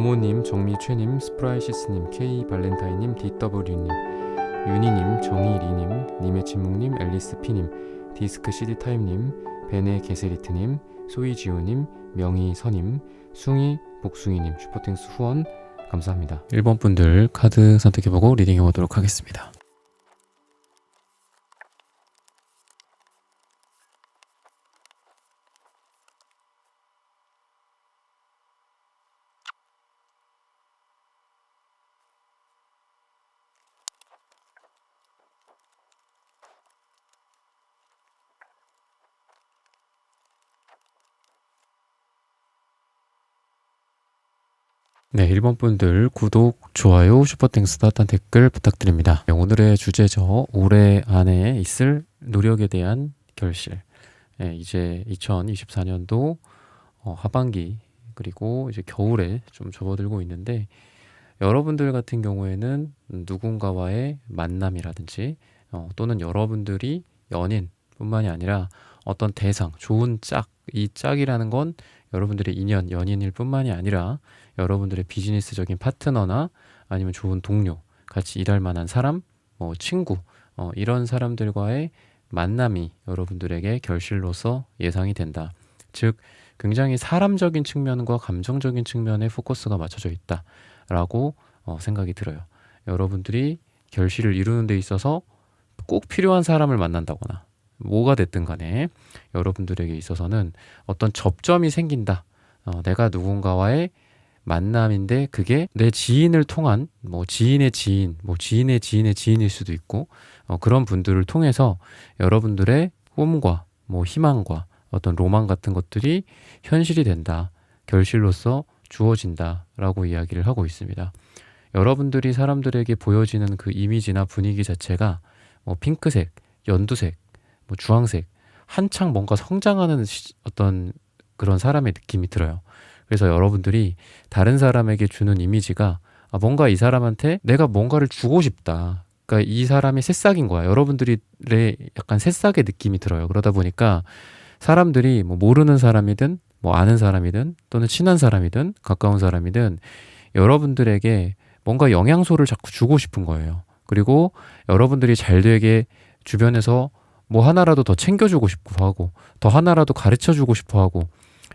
모모님, 정미최님, 스프라이시스님, K발렌타인님, DW님, 윤희님, 정희리님, 님의 침묵님, 앨리스피님, 디스크 CD타임님, 베네 게세리트님, 소이지우님, 명희선님, 숭이 복숭이님 슈퍼땡스 후원 감사합니다. 1번 분들 카드 선택해보고 리딩해보도록 하겠습니다. 네, 1번 분들 구독, 좋아요, 슈퍼땡스 따뜻한 댓글 부탁드립니다. 네, 오늘의 주제죠. 올해 안에 있을 노력에 대한 결실. 네, 이제 2024년도 하반기 그리고 이제 겨울에 좀 접어들고 있는데 여러분들 같은 경우에는 누군가와의 만남이라든지 또는 여러분들이 연인뿐만이 아니라 어떤 대상, 좋은 짝, 이 짝이라는 건 여러분들의 인연, 연인일 뿐만이 아니라 여러분들의 비즈니스적인 파트너나 아니면 좋은 동료, 같이 일할 만한 사람, 친구, 이런 사람들과의 만남이 여러분들에게 결실로서 예상이 된다. 즉, 굉장히 사람적인 측면과 감정적인 측면에 포커스가 맞춰져 있다라고 생각이 들어요. 여러분들이 결실을 이루는 데 있어서 꼭 필요한 사람을 만난다거나 뭐가 됐든 간에 여러분들에게 있어서는 어떤 접점이 생긴다. 내가 누군가와의 만남인데 그게 내 지인을 통한 지인의 지인, 지인의 지인의 지인일 수도 있고 그런 분들을 통해서 여러분들의 꿈과 희망과 어떤 로망 같은 것들이 현실이 된다. 결실로서 주어진다라고 이야기를 하고 있습니다. 여러분들이 사람들에게 보여지는 그 이미지나 분위기 자체가 핑크색, 연두색, 주황색, 한창 뭔가 성장하는 어떤 그런 사람의 느낌이 들어요. 그래서 여러분들이 다른 사람에게 주는 이미지가 뭔가 이 사람한테 내가 뭔가를 주고 싶다. 그러니까 이 사람이 새싹인 거야. 여러분들의 약간 새싹의 느낌이 들어요. 그러다 보니까 사람들이 모르는 사람이든 아는 사람이든 또는 친한 사람이든 가까운 사람이든 여러분들에게 뭔가 영양소를 자꾸 주고 싶은 거예요. 그리고 여러분들이 잘 되게 주변에서 하나라도 더 챙겨주고 싶어 하고 더 하나라도 가르쳐주고 싶어 하고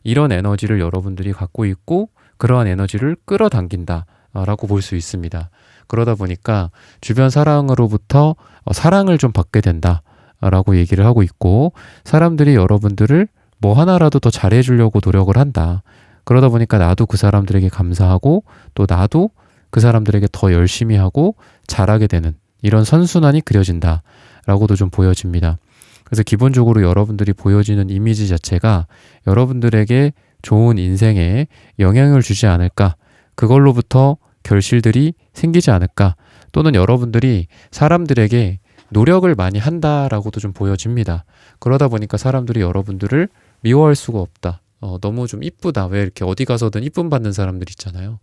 이런 에너지를 여러분들이 갖고 있고 그러한 에너지를 끌어당긴다라고 볼 수 있습니다. 그러다 보니까 주변 사람으로부터 사랑을 좀 받게 된다라고 얘기를 하고 있고 사람들이 여러분들을 하나라도 더 잘해주려고 노력을 한다. 그러다 보니까 나도 그 사람들에게 감사하고 또 나도 그 사람들에게 더 열심히 하고 잘하게 되는 이런 선순환이 그려진다라고도 좀 보여집니다. 그래서 기본적으로 여러분들이 보여지는 이미지 자체가 여러분들에게 좋은 인생에 영향을 주지 않을까, 그걸로부터 결실들이 생기지 않을까, 또는 여러분들이 사람들에게 노력을 많이 한다라고도 좀 보여집니다. 그러다 보니까 사람들이 여러분들을 미워할 수가 없다. 너무 좀 이쁘다. 왜 이렇게 어디 가서든 이쁨 받는 사람들 있잖아요.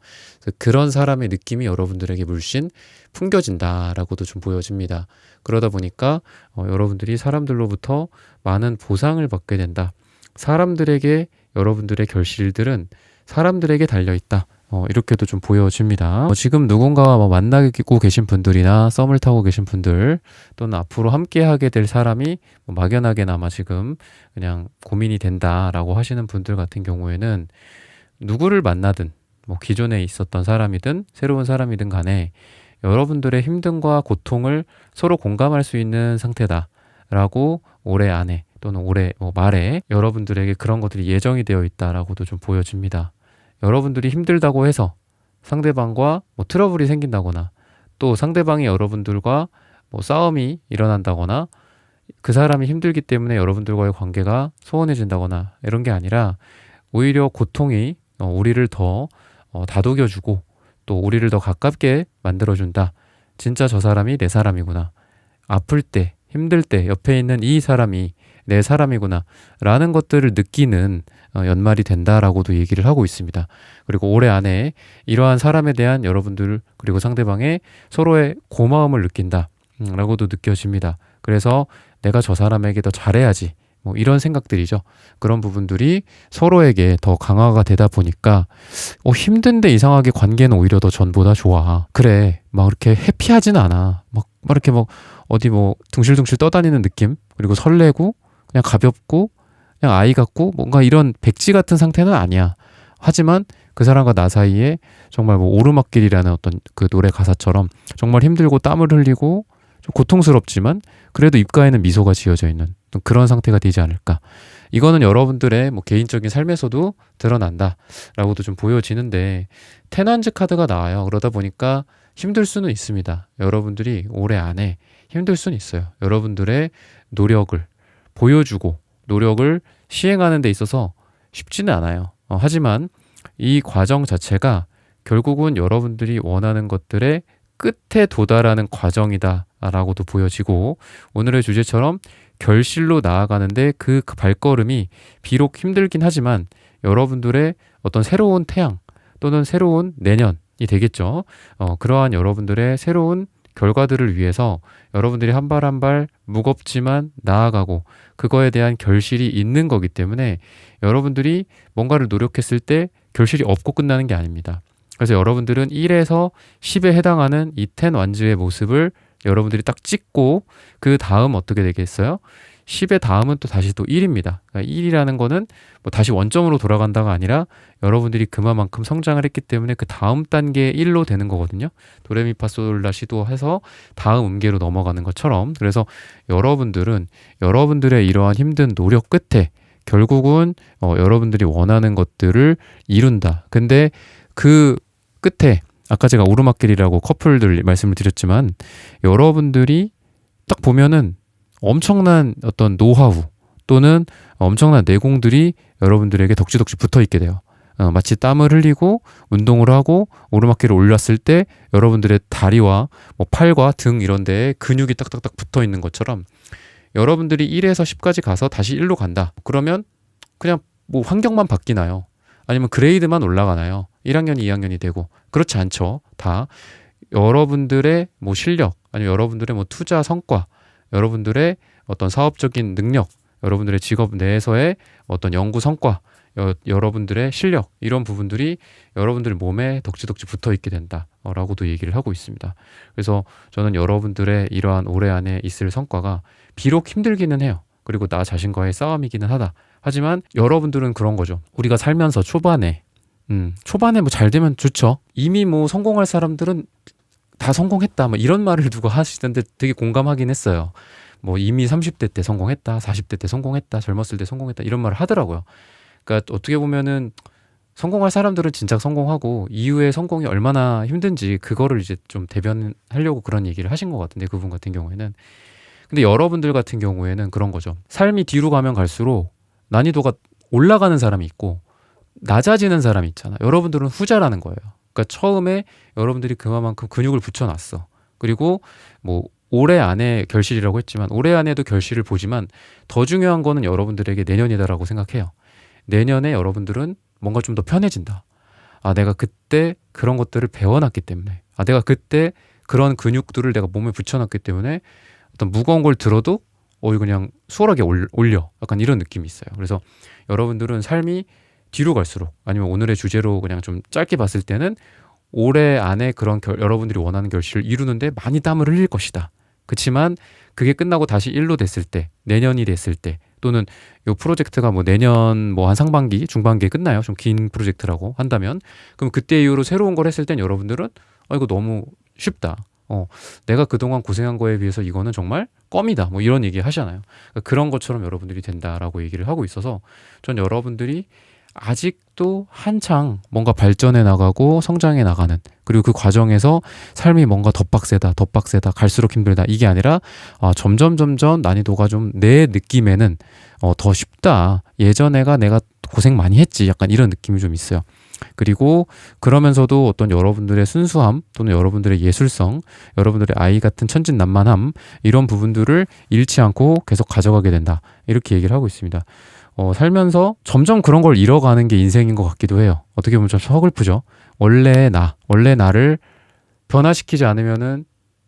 그런 사람의 느낌이 여러분들에게 물씬 풍겨진다라고도 좀 보여집니다. 그러다 보니까 여러분들이 사람들로부터 많은 보상을 받게 된다. 사람들에게 여러분들의 결실들은 사람들에게 달려있다. 이렇게도 좀 보여집니다. 지금 누군가와 만나고 계신 분들이나 썸을 타고 계신 분들 또는 앞으로 함께 하게 될 사람이 막연하게나마 지금 그냥 고민이 된다라고 하시는 분들 같은 경우에는 누구를 만나든 기존에 있었던 사람이든 새로운 사람이든 간에 여러분들의 힘듦과 고통을 서로 공감할 수 있는 상태다라고 올해 안에 또는 올해 말에 여러분들에게 그런 것들이 예정이 되어 있다라고도 좀 보여집니다. 여러분들이 힘들다고 해서 상대방과 트러블이 생긴다거나 또 상대방이 여러분들과 싸움이 일어난다거나 그 사람이 힘들기 때문에 여러분들과의 관계가 소원해진다거나 이런 게 아니라 오히려 고통이 우리를 더 다독여주고 또 우리를 더 가깝게 만들어준다. 진짜 저 사람이 내 사람이구나. 아플 때, 힘들 때 옆에 있는 이 사람이 내 사람이구나 라는 것들을 느끼는 연말이 된다라고도 얘기를 하고 있습니다. 그리고 올해 안에 이러한 사람에 대한 여러분들 그리고 상대방의 서로의 고마움을 느낀다 라고도 느껴집니다. 그래서 내가 저 사람에게 더 잘해야지 뭐 이런 생각들이죠. 그런 부분들이 서로에게 더 강화가 되다 보니까 힘든데 이상하게 관계는 오히려 더 전보다 좋아. 그래, 막 이렇게 해피하진 않아. 막 이렇게 뭐 어디 뭐 둥실둥실 떠다니는 느낌? 그리고 설레고 그냥 가볍고 그냥 아이 같고 뭔가 이런 백지 같은 상태는 아니야. 하지만 그 사람과 나 사이에 정말 뭐 오르막길이라는 어떤 그 노래 가사처럼 정말 힘들고 땀을 흘리고 좀 고통스럽지만 그래도 입가에는 미소가 지어져 있는 그런 상태가 되지 않을까. 이거는 여러분들의 뭐 개인적인 삶에서도 드러난다라고도 좀 보여지는데 테넌즈 카드가 나와요. 그러다 보니까 힘들 수는 있습니다. 여러분들이 올해 안에 힘들 수는 있어요. 여러분들의 노력을 보여주고 노력을 시행하는 데 있어서 쉽지는 않아요. 하지만 이 과정 자체가 결국은 여러분들이 원하는 것들의 끝에 도달하는 과정이다라고도 보여지고 오늘의 주제처럼 결실로 나아가는데 그 발걸음이 비록 힘들긴 하지만 여러분들의 어떤 새로운 태양 또는 새로운 내년이 되겠죠. 그러한 여러분들의 새로운 결과들을 위해서 여러분들이 한 발 한 발 무겁지만 나아가고 그거에 대한 결실이 있는 거기 때문에 여러분들이 뭔가를 노력했을 때 결실이 없고 끝나는 게 아닙니다. 그래서 여러분들은 1에서 10에 해당하는 이 10 완즈의 모습을 여러분들이 딱 찍고 그 다음 어떻게 되겠어요? 10의 다음은 또 다시 또 1입니다. 그러니까 1이라는 거는 뭐 다시 원점으로 돌아간다가 아니라 여러분들이 그만큼 성장을 했기 때문에 그 다음 단계의 1로 되는 거거든요. 도레미파솔라시도 해서 다음 음계로 넘어가는 것처럼. 그래서 여러분들은 여러분들의 이러한 힘든 노력 끝에 결국은 여러분들이 원하는 것들을 이룬다. 근데 그 끝에 아까 제가 오르막길이라고 커플들 말씀을 드렸지만 여러분들이 딱 보면은 엄청난 어떤 노하우 또는 엄청난 내공들이 여러분들에게 덕지덕지 붙어 있게 돼요. 마치 땀을 흘리고 운동을 하고 오르막길을 올랐을 때 여러분들의 다리와 뭐 팔과 등 이런 데에 근육이 딱딱딱 붙어 있는 것처럼 여러분들이 1에서 10까지 가서 다시 1로 간다. 그러면 그냥 뭐 환경만 바뀌나요? 아니면 그레이드만 올라가나요? 1학년이 2학년이 되고 그렇지 않죠. 다 여러분들의 뭐 실력 아니면 여러분들의 뭐 투자 성과 여러분들의 어떤 사업적인 능력 여러분들의 직업 내에서의 어떤 연구 성과 여러분들의 실력 이런 부분들이 여러분들 몸에 덕지덕지 붙어 있게 된다라고도 얘기를 하고 있습니다. 그래서 저는 여러분들의 이러한 올해 안에 있을 성과가 비록 힘들기는 해요. 그리고 나 자신과의 싸움이기는 하다. 하지만 여러분들은 그런 거죠. 우리가 살면서 초반에 뭐 잘 되면 좋죠. 이미 뭐 성공할 사람들은 다 성공했다. 뭐 이런 말을 누가 하시던데 되게 공감하긴 했어요. 뭐 이미 30대 때 성공했다. 40대 때 성공했다. 젊었을 때 성공했다. 이런 말을 하더라고요. 그러니까 어떻게 보면은 성공할 사람들은 진짜 성공하고 이후에 성공이 얼마나 힘든지 그거를 이제 좀 대변하려고 그런 얘기를 하신 것 같은데 그분 같은 경우에는. 근데 여러분들 같은 경우에는 그런 거죠. 삶이 뒤로 가면 갈수록 난이도가 올라가는 사람이 있고 낮아지는 사람이 있잖아. 여러분들은 후자라는 거예요. 그러니까 처음에 여러분들이 그만큼 근육을 붙여놨어. 그리고 뭐 올해 안에 결실이라고 했지만 올해 안에도 결실을 보지만 더 중요한 거는 여러분들에게 내년이다라고 생각해요. 내년에 여러분들은 뭔가 좀 더 편해진다. 아, 내가 그때 그런 것들을 배워놨기 때문에 내가 그때 그런 근육들을 내가 몸에 붙여놨기 때문에 어떤 무거운 걸 들어도 그냥 수월하게 올려. 약간 이런 느낌이 있어요. 그래서 여러분들은 삶이 뒤로 갈수록 아니면 오늘의 주제로 그냥 좀 짧게 봤을 때는 올해 안에 그런 여러분들이 원하는 결실을 이루는데 많이 땀을 흘릴 것이다. 그렇지만 그게 끝나고 다시 1로 됐을 때, 내년이 됐을 때 또는 이 프로젝트가 뭐 내년 뭐 한 상반기, 중반기에 끝나요. 좀 긴 프로젝트라고 한다면 그럼 그때 이후로 새로운 걸 했을 땐 여러분들은 이거 너무 쉽다. 내가 그동안 고생한 거에 비해서 이거는 정말 껌이다. 뭐 이런 얘기 하잖아요. 그러니까 그런 것처럼 여러분들이 된다라고 얘기를 하고 있어서 전 여러분들이 아직도 한창 뭔가 발전해 나가고 성장해 나가는 그리고 그 과정에서 삶이 뭔가 더 빡세다 갈수록 힘들다 이게 아니라 점점 난이도가 좀 내 느낌에는 더 쉽다. 예전에가 내가 고생 많이 했지 약간 이런 느낌이 좀 있어요. 그리고 그러면서도 어떤 여러분들의 순수함 또는 여러분들의 예술성 여러분들의 아이 같은 천진난만함 이런 부분들을 잃지 않고 계속 가져가게 된다 이렇게 얘기를 하고 있습니다. 살면서 점점 그런 걸 잃어가는 게 인생인 것 같기도 해요. 어떻게 보면 좀 서글프죠. 원래 나를 변화시키지 않으면은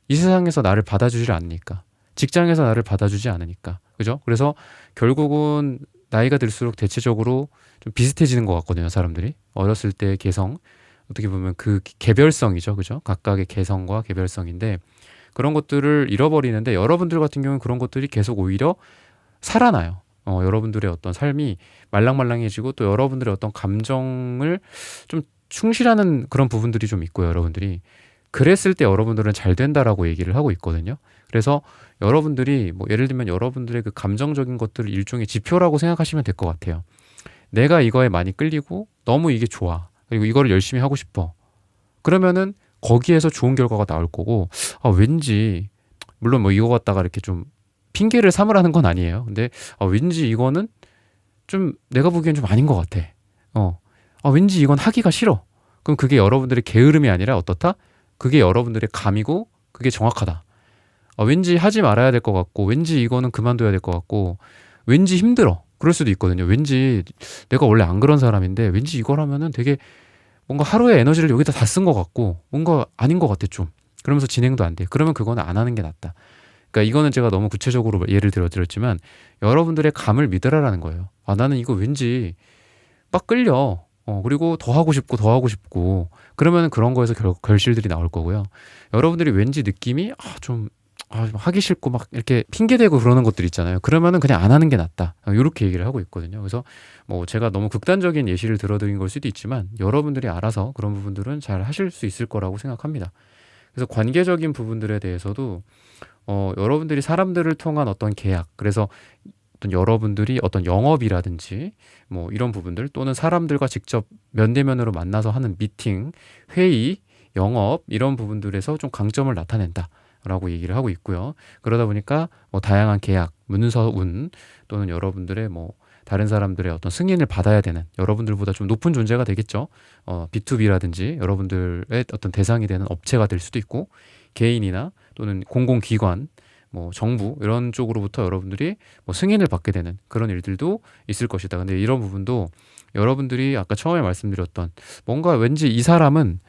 이 세상에서 나를 받아주질 않으니까 직장에서 나를 받아주지 않으니까 그죠? 그래서 결국은 나이가 들수록 대체적으로 좀 비슷해지는 것 같거든요, 사람들이. 어렸을 때의 개성, 어떻게 보면 그 개별성이죠, 그죠? 각각의 개성과 개별성인데 그런 것들을 잃어버리는데 여러분들 같은 경우는 그런 것들이 계속 오히려 살아나요. 여러분들의 어떤 삶이 말랑말랑해지고 또 여러분들의 어떤 감정을 좀 충실하는 그런 부분들이 좀 있고요, 여러분들이. 그랬을 때 여러분들은 잘 된다라고 얘기를 하고 있거든요. 그래서 여러분들이 뭐 예를 들면 여러분들의 그 감정적인 것들을 일종의 지표라고 생각하시면 될 것 같아요. 내가 이거에 많이 끌리고 너무 이게 좋아. 그리고 이거를 열심히 하고 싶어. 그러면은 거기에서 좋은 결과가 나올 거고, 왠지, 물론 뭐 이거 갖다가 이렇게 좀 핑계를 삼으라는 건 아니에요. 근데, 왠지 이거는 좀 내가 보기엔 좀 아닌 것 같아. 왠지 이건 하기가 싫어. 그럼 그게 여러분들의 게으름이 아니라 어떻다? 그게 여러분들의 감이고, 그게 정확하다. 왠지 하지 말아야 될 것 같고, 왠지 이거는 그만둬야 될 것 같고, 왠지 힘들어. 그럴 수도 있거든요. 왠지 내가 원래 안 그런 사람인데, 왠지 이걸 하면은 되게 뭔가 하루의 에너지를 여기다 다 쓴 것 같고 뭔가 아닌 것 같아 좀. 그러면서 진행도 안 돼. 그러면 그거는 안 하는 게 낫다. 그러니까 이거는 제가 너무 구체적으로 예를 들어 드렸지만 여러분들의 감을 믿으라라는 거예요. 나는 이거 왠지 막 끌려. 그리고 더 하고 싶고 더 하고 싶고 그러면 그런 거에서 결실들이 나올 거고요. 여러분들이 왠지 느낌이 좀 하기 싫고 막 이렇게 핑계대고 그러는 것들 있잖아요. 그러면은 그냥 안 하는 게 낫다. 이렇게 얘기를 하고 있거든요. 그래서 뭐 제가 너무 극단적인 예시를 들어드린 걸 수도 있지만 여러분들이 알아서 그런 부분들은 잘 하실 수 있을 거라고 생각합니다. 그래서 관계적인 부분들에 대해서도 여러분들이 사람들을 통한 어떤 계약, 그래서 어떤 여러분들이 어떤 영업이라든지 뭐 이런 부분들 또는 사람들과 직접 면대면으로 만나서 하는 미팅, 회의, 영업 이런 부분들에서 좀 강점을 나타낸다. 라고 얘기를 하고 있고요. 그러다 보니까 뭐 다양한 계약, 문서운 또는 여러분들의 뭐 다른 사람들의 어떤 승인을 받아야 되는 여러분들보다 좀 높은 존재가 되겠죠. B2B라든지 여러분들의 어떤 대상이 되는 업체가 될 수도 있고 개인이나 또는 공공기관, 뭐 정부 이런 쪽으로부터 여러분들이 뭐 승인을 받게 되는 그런 일들도 있을 것이다. 근데 이런 부분도 여러분들이 아까 처음에 말씀드렸던 뭔가 왠지 이 사람은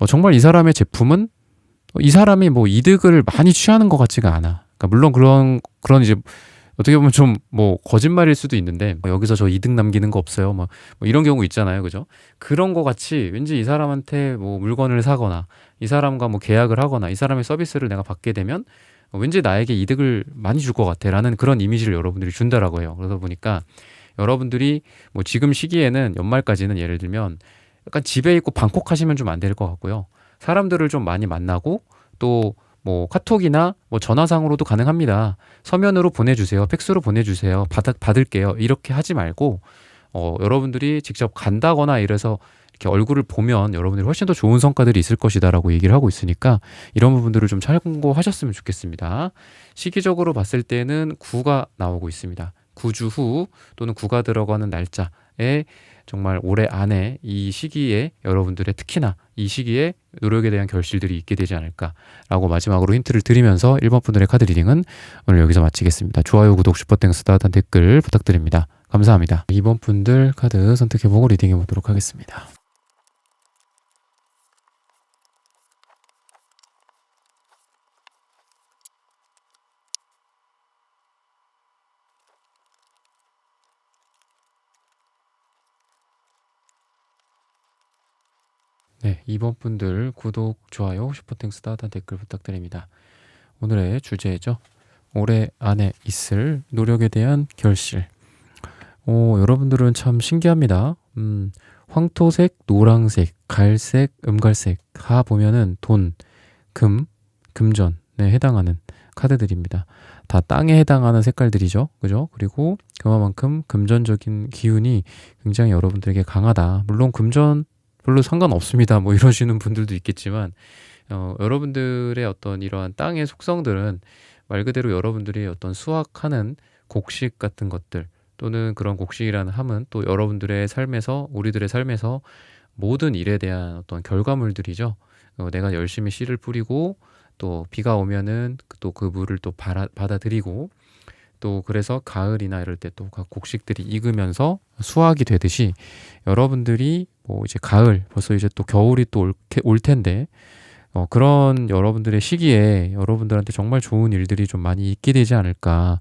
정말 이 사람의 제품은 이 사람이 뭐 이득을 많이 취하는 것 같지가 않아. 그러니까 물론 그런 이제 어떻게 보면 좀 뭐 거짓말일 수도 있는데 여기서 저 이득 남기는 거 없어요. 뭐 이런 경우 있잖아요, 그죠? 그런 거 같이 왠지 이 사람한테 뭐 물건을 사거나 이 사람과 뭐 계약을 하거나 이 사람의 서비스를 내가 받게 되면 왠지 나에게 이득을 많이 줄 것 같아라는 그런 이미지를 여러분들이 준다라고 해요. 그러다 보니까 여러분들이 뭐 지금 시기에는 연말까지는 예를 들면 약간 집에 있고 방콕하시면 좀 안 될 것 같고요. 사람들을 좀 많이 만나고 또 뭐 카톡이나 뭐 전화상으로도 가능합니다. 서면으로 보내주세요. 팩스로 보내주세요. 받을게요. 이렇게 하지 말고 여러분들이 직접 간다거나 이래서 이렇게 얼굴을 보면 여러분들이 훨씬 더 좋은 성과들이 있을 것이다라고 얘기를 하고 있으니까 이런 부분들을 좀 참고하셨으면 좋겠습니다. 시기적으로 봤을 때는 9가 나오고 있습니다. 9주 후 또는 9가 들어가는 날짜에 정말 올해 안에 이 시기에 여러분들의 특히나 이 시기에 노력에 대한 결실들이 있게 되지 않을까라고 마지막으로 힌트를 드리면서 1번 분들의 카드 리딩은 오늘 여기서 마치겠습니다. 좋아요, 구독, 슈퍼땡스, 따뜻한 댓글 부탁드립니다. 감사합니다. 2번 분들 카드 선택해보고 리딩해 보도록 하겠습니다. 네, 2번 분들 구독, 좋아요, 슈퍼땡스, 따뜻한 댓글 부탁드립니다. 오늘의 주제죠. 올해 안에 있을 노력에 대한 결실. 여러분들은 참 신기합니다. 황토색, 노랑색, 갈색, 음갈색 다 보면은 돈, 금, 금전에 해당하는 카드들입니다. 다 땅에 해당하는 색깔들이죠. 그죠? 그리고 그만큼 금전적인 기운이 굉장히 여러분들에게 강하다. 물론 금전 별로 상관없습니다. 뭐 이러시는 분들도 있겠지만 여러분들의 어떤 이러한 땅의 속성들은 말 그대로 여러분들이 어떤 수확하는 곡식 같은 것들 또는 그런 곡식이라는 함은 또 여러분들의 삶에서 우리들의 삶에서 모든 일에 대한 어떤 결과물들이죠. 내가 열심히 씨를 뿌리고 또 비가 오면은 또 그 물을 또 받아들이고 또 그래서 가을이나 이럴 때 또 각 곡식들이 익으면서 수확이 되듯이 여러분들이 뭐 이제 가을 벌써 이제 또 겨울이 또 올 텐데 그런 여러분들의 시기에 여러분들한테 정말 좋은 일들이 좀 많이 있게 되지 않을까.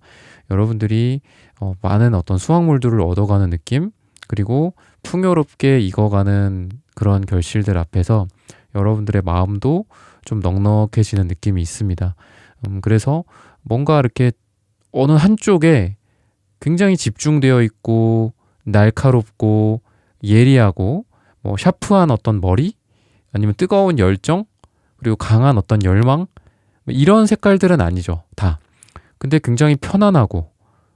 여러분들이 많은 어떤 수확물들을 얻어가는 느낌, 그리고 풍요롭게 익어가는 그런 결실들 앞에서 여러분들의 마음도 좀 넉넉해지는 느낌이 있습니다. 그래서 뭔가 이렇게 어느 한쪽에 굉장히 집중되어 있고 날카롭고 예리하고 뭐 샤프한 어떤 머리, 아니면 뜨거운 열정, 그리고 강한 어떤 열망, 이런 색깔들은 아니죠, 다. 근데 굉장히 편안하고,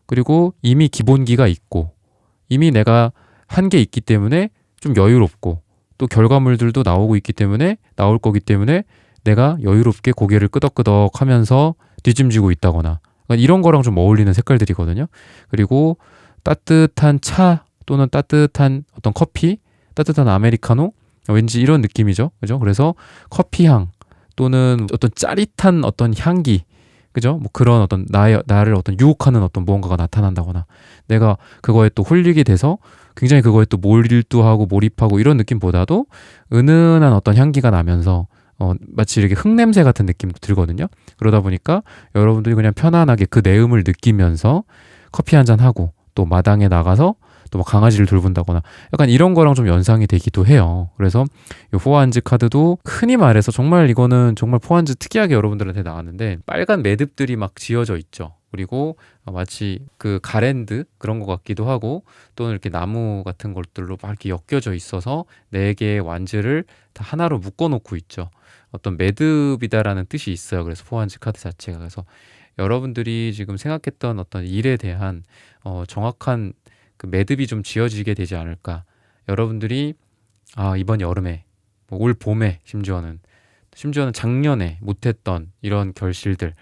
그리고 이미 기본기가 있고, 이미 내가 한 게 있기 때문에 좀 여유롭고, 또 결과물들도 나오고 있기 때문에, 나올 거기 때문에 내가 여유롭게 고개를 끄덕끄덕 하면서 뒤짐지고 있다거나, 그러니까 이런 거랑 좀 어울리는 색깔들이거든요. 그리고 따뜻한 차 또는 따뜻한 어떤 커피, 따뜻한 아메리카노, 왠지 이런 느낌이죠. 그죠? 그래서 커피향 또는 어떤 짜릿한 어떤 향기, 그죠? 뭐 그런 어떤 나를 어떤 유혹하는 어떤 무언가가 나타난다거나, 내가 그거에 또 홀리게 돼서 굉장히 그거에 또 몰두하고 몰입하고 이런 느낌보다도 은은한 어떤 향기가 나면서 마치 이렇게 흙냄새 같은 느낌도 들거든요. 그러다 보니까 여러분들이 그냥 편안하게 그 내음을 느끼면서 커피 한잔 하고, 또 마당에 나가서 또 막 강아지를 돌본다거나, 약간 이런 거랑 좀 연상이 되기도 해요. 그래서 이 포환즈 카드도 흔히 말해서 정말 이거는 정말 포환즈 특이하게 여러분들한테 나왔는데, 빨간 매듭들이 막 지어져 있죠. 그리고 마치 그 가랜드 그런 것 같기도 하고, 또는 이렇게 나무 같은 것들로 막 이렇게 엮여져 있어서 4개의 완즈를 다 하나로 묶어 놓고 있죠. 어떤 매듭이다라는 뜻이 있어요. 그래서 포환즈 카드 자체가. 그래서 여러분들이 지금 생각했던 어떤 일에 대한 정확한 그 매듭이 좀 지어지게 되지 않을까. 여러분들이 이번 여름에, 올 봄에, 심지어는 작년에 못했던 이런 결실들,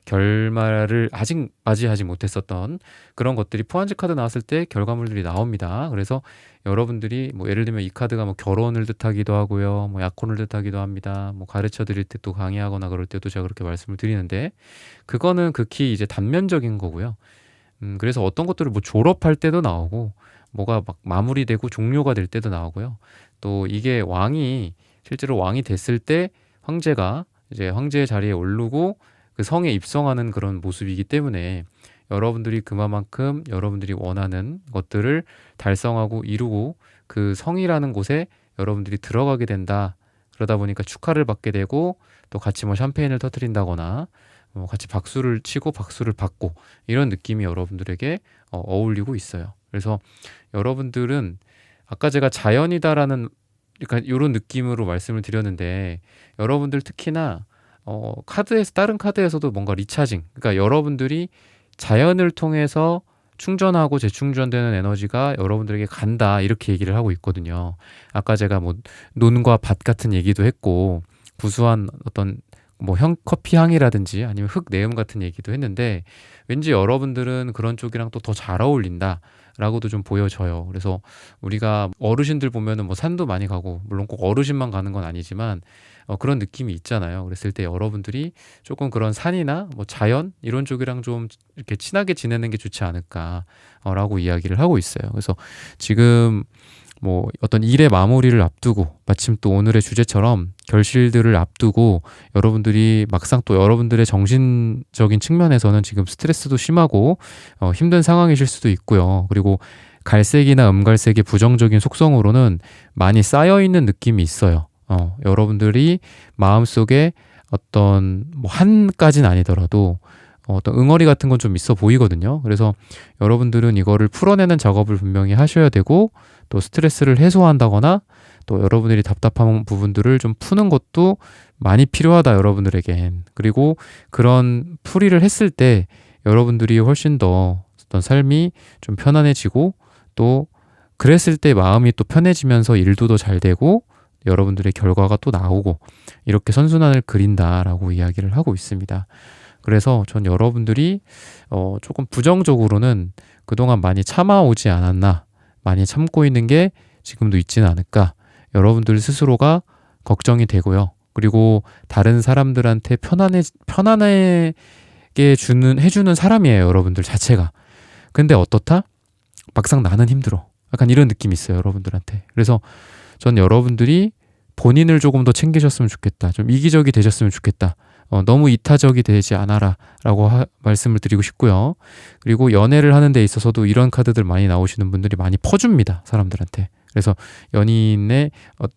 결말을 아직 맞이하지 못했었던 그런 것들이 포환즈 카드 나왔을 때 결과물들이 나옵니다. 그래서 여러분들이 뭐 예를 들면 이 카드가 뭐 결혼을 뜻하기도 하고요, 뭐 약혼을 뜻하기도 합니다. 뭐 가르쳐 드릴 때 또 강의하거나 그럴 때도 제가 그렇게 말씀을 드리는데, 그거는 극히 이제 단면적인 거고요. 그래서 어떤 것들을 뭐 졸업할 때도 나오고, 뭐가 막 마무리되고 종료가 될 때도 나오고요. 또 이게 실제로 왕이 됐을 때 황제가 이제 황제의 자리에 오르고 그 성에 입성하는 그런 모습이기 때문에, 여러분들이 그만큼 여러분들이 원하는 것들을 달성하고 이루고 그 성이라는 곳에 여러분들이 들어가게 된다. 그러다 보니까 축하를 받게 되고, 또 같이 뭐 샴페인을 터뜨린다거나 같이 박수를 치고 박수를 받고, 이런 느낌이 여러분들에게 어울리고 있어요. 그래서 여러분들은 아까 제가 자연이다라는 약간 이런 느낌으로 말씀을 드렸는데, 여러분들 특히나 다른 카드에서도 뭔가 리차징, 그러니까 여러분들이 자연을 통해서 충전하고 재충전되는 에너지가 여러분들에게 간다, 이렇게 얘기를 하고 있거든요. 아까 제가 뭐 논과 밭 같은 얘기도 했고, 구수한 어떤 뭐 커피 향이라든지 아니면 흙 내음 같은 얘기도 했는데, 왠지 여러분들은 그런 쪽이랑 또 더 잘 어울린다 라고도 좀 보여져요. 그래서 우리가 어르신들 보면은 뭐 산도 많이 가고, 물론 꼭 어르신만 가는 건 아니지만 그런 느낌이 있잖아요. 그랬을 때 여러분들이 조금 그런 산이나 뭐 자연 이런 쪽이랑 좀 이렇게 친하게 지내는 게 좋지 않을까 라고 이야기를 하고 있어요. 그래서 지금 뭐 어떤 일의 마무리를 앞두고, 마침 또 오늘의 주제처럼 결실들을 앞두고, 여러분들이 막상 또 여러분들의 정신적인 측면에서는 지금 스트레스도 심하고 힘든 상황이실 수도 있고요. 그리고 갈색이나 음갈색의 부정적인 속성으로는 많이 쌓여있는 느낌이 있어요. 여러분들이 마음속에 어떤 뭐 한까지는 아니더라도 어떤 응어리 같은 건 좀 있어 보이거든요. 그래서 여러분들은 이거를 풀어내는 작업을 분명히 하셔야 되고, 또 스트레스를 해소한다거나, 또 여러분들이 답답한 부분들을 좀 푸는 것도 많이 필요하다, 여러분들에겐. 그리고 그런 풀이를 했을 때 여러분들이 훨씬 더 어떤 삶이 좀 편안해지고, 또 그랬을 때 마음이 또 편해지면서 일도 더 잘 되고, 여러분들의 결과가 또 나오고, 이렇게 선순환을 그린다라고 이야기를 하고 있습니다. 그래서 전 여러분들이 조금 부정적으로는 그동안 많이 참아오지 않았나, 많이 참고 있는 게 지금도 있지는 않을까, 여러분들 스스로가 걱정이 되고요. 그리고 다른 사람들한테 편안하게 해주는 사람이에요, 여러분들 자체가. 근데 어떻다? 막상 나는 힘들어. 약간 이런 느낌이 있어요, 여러분들한테. 그래서 전 여러분들이 본인을 조금 더 챙기셨으면 좋겠다. 좀 이기적이 되셨으면 좋겠다. 너무 이타적이 되지 않아라 라고 말씀을 드리고 싶고요. 그리고 연애를 하는 데 있어서도 이런 카드들 많이 나오시는 분들이 많이 퍼줍니다. 사람들한테. 그래서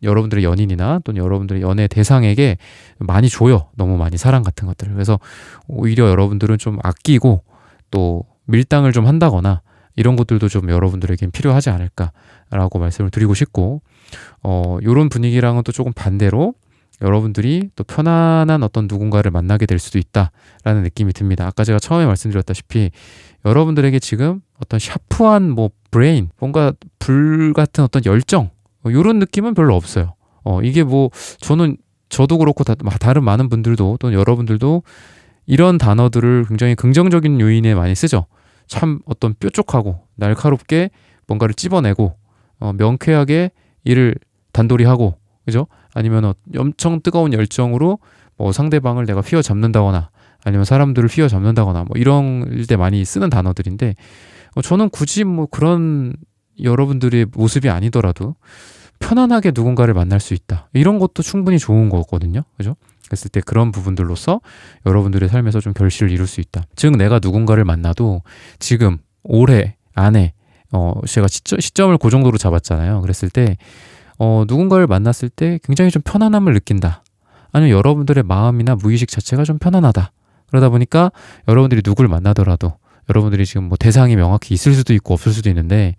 여러분들의 연인이나 또는 여러분들의 연애 대상에게 많이 줘요. 너무 많이 사랑 같은 것들을. 그래서 오히려 여러분들은 좀 아끼고 또 밀당을 좀 한다거나 이런 것들도 좀 여러분들에겐 필요하지 않을까라고 말씀을 드리고 싶고, 이런 분위기랑은 또 조금 반대로 여러분들이 또 편안한 어떤 누군가를 만나게 될 수도 있다라는 느낌이 듭니다. 아까 제가 처음에 말씀드렸다시피 여러분들에게 지금 어떤 샤프한 뭐 브레인, 뭔가 불 같은 어떤 열정, 이런 느낌은 별로 없어요. 이게 뭐 저도 그렇고 다른 많은 분들도 또는 여러분들도 이런 단어들을 굉장히 긍정적인 요인에 많이 쓰죠. 참 어떤 뾰족하고 날카롭게 뭔가를 찝어내고 명쾌하게 일을 단돌이 하고, 그죠? 아니면 엄청 뜨거운 열정으로 뭐 상대방을 내가 휘어잡는다거나 아니면 사람들을 휘어잡는다거나 뭐 이런 때 많이 쓰는 단어들인데, 저는 굳이 뭐 그런 여러분들의 모습이 아니더라도 편안하게 누군가를 만날 수 있다, 이런 것도 충분히 좋은 거거든요. 그죠? 그랬을 때 그런 부분들로서 여러분들의 삶에서 좀 결실을 이룰 수 있다. 즉 내가 누군가를 만나도 지금 올해 안에 제가 시점을 그 정도로 잡았잖아요. 그랬을 때 누군가를 만났을 때 굉장히 좀 편안함을 느낀다, 아니면 여러분들의 마음이나 무의식 자체가 좀 편안하다. 그러다 보니까 여러분들이 누굴 만나더라도 여러분들이 지금 뭐 대상이 명확히 있을 수도 있고 없을 수도 있는데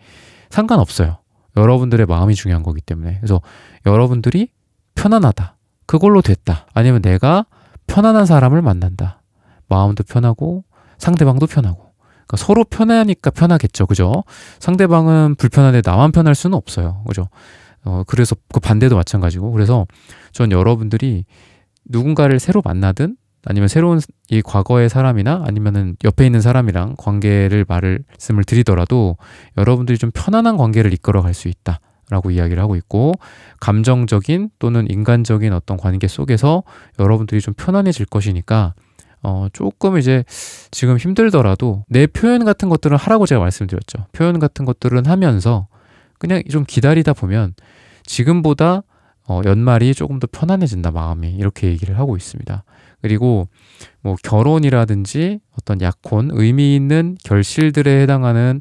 상관없어요. 여러분들의 마음이 중요한 거기 때문에. 그래서 여러분들이 편안하다, 그걸로 됐다. 아니면 내가 편안한 사람을 만난다. 마음도 편하고 상대방도 편하고. 그러니까 서로 편하니까 편하겠죠. 그죠? 상대방은 불편한데 나만 편할 수는 없어요. 그죠? 그래서 그 반대도 마찬가지고. 그래서 전 여러분들이 누군가를 새로 만나든 아니면 새로운 이 과거의 사람이나 아니면은 옆에 있는 사람이랑 말씀을 드리더라도 여러분들이 좀 편안한 관계를 이끌어 갈 수 있다 라고 이야기를 하고 있고, 감정적인 또는 인간적인 어떤 관계 속에서 여러분들이 좀 편안해질 것이니까 조금 이제 지금 힘들더라도 내 표현 같은 것들은 하라고 제가 말씀드렸죠. 표현 같은 것들은 하면서 그냥 좀 기다리다 보면 지금보다 연말이 조금 더 편안해진다, 마음이. 이렇게 얘기를 하고 있습니다. 그리고 뭐 결혼이라든지 어떤 약혼, 의미 있는 결실들에 해당하는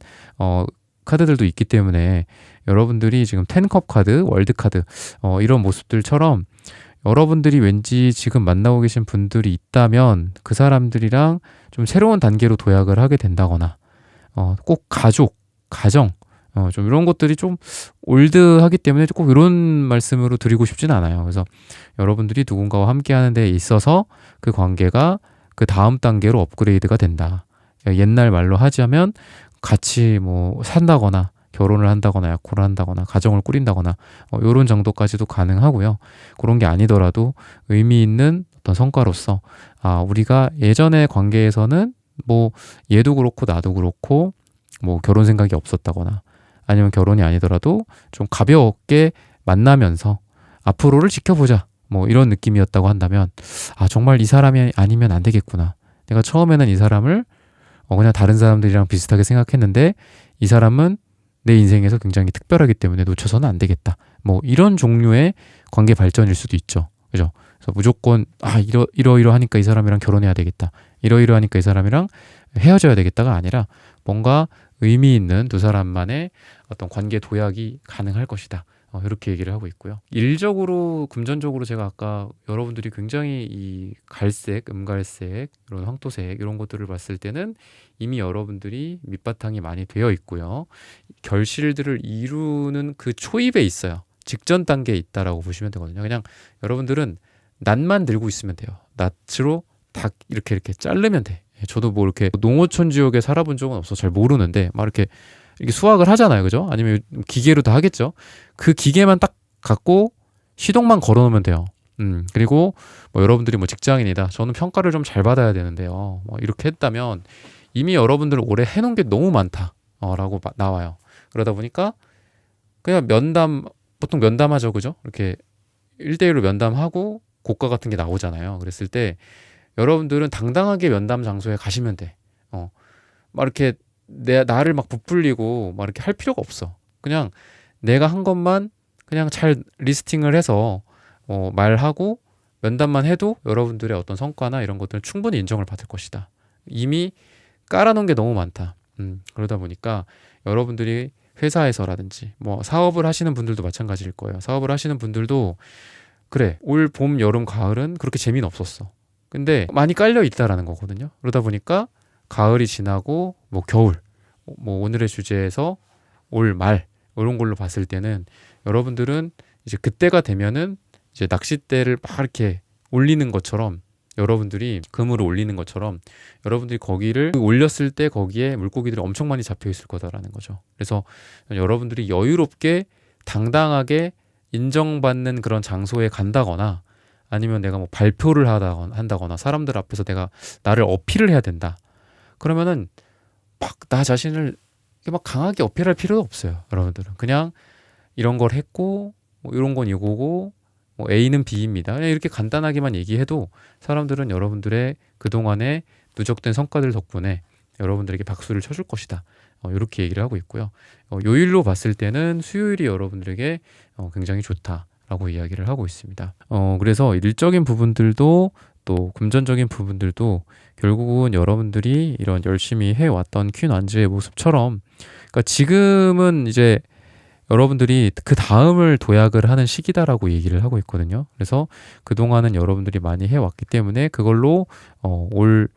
카드들도 있기 때문에 여러분들이 지금 10컵 카드, 월드 카드 이런 모습들처럼 여러분들이 왠지 지금 만나고 계신 분들이 있다면 그 사람들이랑 좀 새로운 단계로 도약을 하게 된다거나 꼭 가족, 가정 좀 이런 것들이 좀 올드하기 때문에 꼭 이런 말씀으로 드리고 싶지는 않아요. 그래서 여러분들이 누군가와 함께 하는 데 있어서 그 관계가 그 다음 단계로 업그레이드가 된다. 옛날 말로 하자면 같이 뭐 산다거나 결혼을 한다거나 약혼을 한다거나 가정을 꾸린다거나 이런 정도까지도 가능하고요. 그런 게 아니더라도 의미 있는 어떤 성과로서 우리가 예전의 관계에서는 뭐 얘도 그렇고 나도 그렇고 뭐 결혼 생각이 없었다거나 아니면 결혼이 아니더라도 좀 가볍게 만나면서 앞으로를 지켜보자, 뭐 이런 느낌이었다고 한다면 정말 이 사람이 아니면 안 되겠구나. 내가 처음에는 이 사람을 그냥 다른 사람들이랑 비슷하게 생각했는데 이 사람은 내 인생에서 굉장히 특별하기 때문에 놓쳐서는 안 되겠다. 뭐 이런 종류의 관계 발전일 수도 있죠. 그죠? 그래서 무조건 이러이러하니까 이 사람이랑 결혼해야 되겠다, 이러이러하니까 이 사람이랑 헤어져야 되겠다가 아니라 뭔가 의미 있는 두 사람만의 어떤 관계 도약이 가능할 것이다. 이렇게 얘기를 하고 있고요. 일적으로, 금전적으로 제가 아까 여러분들이 굉장히 이 갈색, 음갈색, 이런 황토색 이런 것들을 봤을 때는 이미 여러분들이 밑바탕이 많이 되어 있고요. 결실들을 이루는 그 초입에 있어요. 직전 단계에 있다라고 보시면 되거든요. 그냥 여러분들은 낫만 들고 있으면 돼요. 낫으로 딱 이렇게 자르면 돼. 저도 뭐 이렇게 농어촌 지역에 살아본 적은 없어 잘 모르는데 막 이렇게 수확을 하잖아요. 그죠? 아니면 기계로 다 하겠죠. 그 기계만 딱 갖고 시동만 걸어 놓으면 돼요. 그리고 뭐 여러분들이 뭐 직장인이다, 저는 평가를 좀 잘 받아야 되는데요, 뭐 이렇게 했다면 이미 여러분들 올해 해놓은 게 너무 많다 라고 나와요. 그러다 보니까 그냥 보통 면담하죠. 그죠? 이렇게 1대1로 면담하고 고가 같은 게 나오잖아요. 그랬을 때 여러분들은 당당하게 면담 장소에 가시면 돼. 막 이렇게 나를 막 부풀리고 막 이렇게 할 필요가 없어. 그냥 내가 한 것만 그냥 잘 리스팅을 해서 말하고 면담만 해도 여러분들의 어떤 성과나 이런 것들은 충분히 인정을 받을 것이다. 이미 깔아놓은 게 너무 많다. 그러다 보니까 여러분들이 회사에서라든지 뭐 사업을 하시는 분들도 마찬가지일 거예요. 사업을 하시는 분들도 그래, 올 봄, 여름, 가을은 그렇게 재미는 없었어. 근데 많이 깔려 있다라는 거거든요. 그러다 보니까 가을이 지나고 뭐 겨울, 뭐 오늘의 주제에서 올 말 이런 걸로 봤을 때는 여러분들은 이제 그때가 되면은 이제 낚싯대를 막 이렇게 올리는 것처럼 여러분들이 그물을 올리는 것처럼 여러분들이 거기를 올렸을 때 거기에 물고기들이 엄청 많이 잡혀 있을 거다라는 거죠. 그래서 여러분들이 여유롭게 당당하게 인정받는 그런 장소에 간다거나 아니면 내가 뭐 발표를 한다거나 사람들 앞에서 내가 나를 어필을 해야 된다. 그러면은 막 나 자신을 이렇게 막 강하게 어필할 필요도 없어요. 여러분들은 그냥 이런 걸 했고 뭐 이런 건 이거고 뭐 A는 B입니다. 그냥 이렇게 간단하게만 얘기해도 사람들은 여러분들의 그동안의 누적된 성과들 덕분에 여러분들에게 박수를 쳐줄 것이다. 이렇게 얘기를 하고 있고요. 요일로 봤을 때는 수요일이 여러분들에게 굉장히 좋다라고 이야기를 하고 있습니다. 그래서 일적인 부분들도 또 금전적인 부분들도 결국은 여러분들이 이런 열심히 해왔던 퀸 완즈의 모습처럼 그러니까 지금은 이제 여러분들이 그 다음을 도약을 하는 시기다라고 얘기를 하고 있거든요. 그래서 그동안은 여러분들이 많이 해왔기 때문에 그걸로 올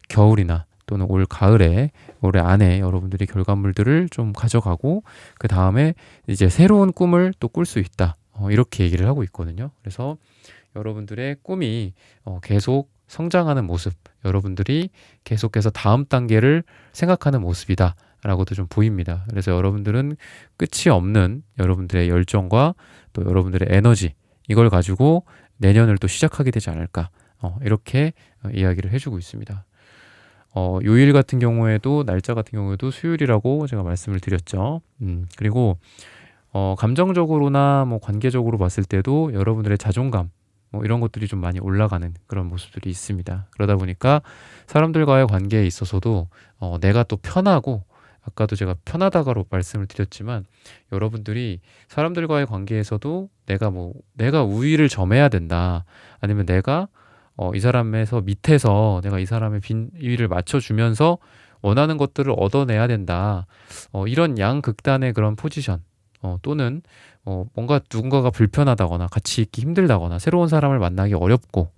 겨울이나 또는 올 가을에 올해 안에 여러분들이 결과물들을 좀 가져가고 그 다음에 이제 새로운 꿈을 또 꿀 수 있다. 이렇게 얘기를 하고 있거든요. 그래서 여러분들의 꿈이 계속 성장하는 모습, 여러분들이 계속해서 다음 단계를 생각하는 모습이다. 라고도 좀 보입니다. 그래서 여러분들은 끝이 없는 여러분들의 열정과 또 여러분들의 에너지 이걸 가지고 내년을 또 시작하게 되지 않을까 이렇게 이야기를 해주고 있습니다. 요일 같은 경우에도 날짜 같은 경우에도 수요일이라고 제가 말씀을 드렸죠. 그리고 감정적으로나 뭐 관계적으로 봤을 때도 여러분들의 자존감 뭐 이런 것들이 좀 많이 올라가는 그런 모습들이 있습니다. 그러다 보니까 사람들과의 관계에 있어서도 내가 또 편하고 아까도 제가 편하다고 말씀을 드렸지만 여러분들이 사람들과의 관계에서도 내가 우위를 점해야 된다. 아니면 내가 이 사람에서 밑에서 내가 이 사람의 비위를 맞춰주면서 원하는 것들을 얻어내야 된다. 이런 양극단의 그런 포지션 또는 뭔가 누군가가 불편하다거나 같이 있기 힘들다거나 새로운 사람을 만나기 어렵고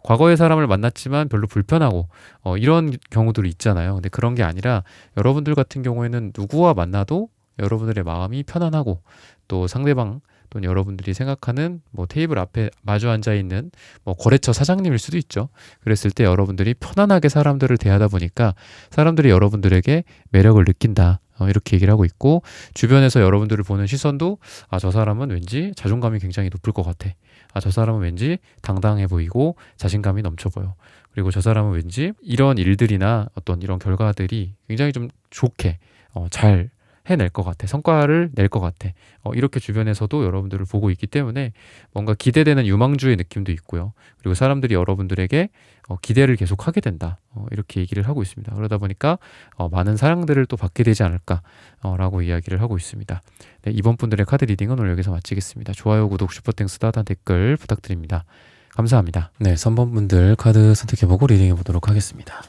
과거의 사람을 만났지만 별로 불편하고 이런 경우들이 있잖아요. 근데 그런 게 아니라 여러분들 같은 경우에는 누구와 만나도 여러분들의 마음이 편안하고 또 상대방 또는 여러분들이 생각하는 뭐 테이블 앞에 마주 앉아 있는 뭐 거래처 사장님일 수도 있죠. 그랬을 때 여러분들이 편안하게 사람들을 대하다 보니까 사람들이 여러분들에게 매력을 느낀다. 이렇게 얘기를 하고 있고 주변에서 여러분들을 보는 시선도 저 사람은 왠지 자존감이 굉장히 높을 것 같아. 저 사람은 왠지 당당해 보이고 자신감이 넘쳐 보여. 그리고 저 사람은 왠지 이런 일들이나 어떤 이런 결과들이 굉장히 좀 좋게 잘 해낼 것 같아. 성과를 낼 것 같아. 이렇게 주변에서도 여러분들을 보고 있기 때문에 뭔가 기대되는 유망주의 느낌도 있고요. 그리고 사람들이 여러분들에게 기대를 계속 하게 된다. 이렇게 얘기를 하고 있습니다. 그러다 보니까 많은 사랑들을 또 받게 되지 않을까 라고 이야기를 하고 있습니다. 네, 이번 분들의 카드 리딩은 오늘 여기서 마치겠습니다. 좋아요, 구독, 슈퍼땡스, 따뜻한 댓글 부탁드립니다. 감사합니다. 네, 3번 분들 카드 선택해보고 리딩해 보도록 하겠습니다.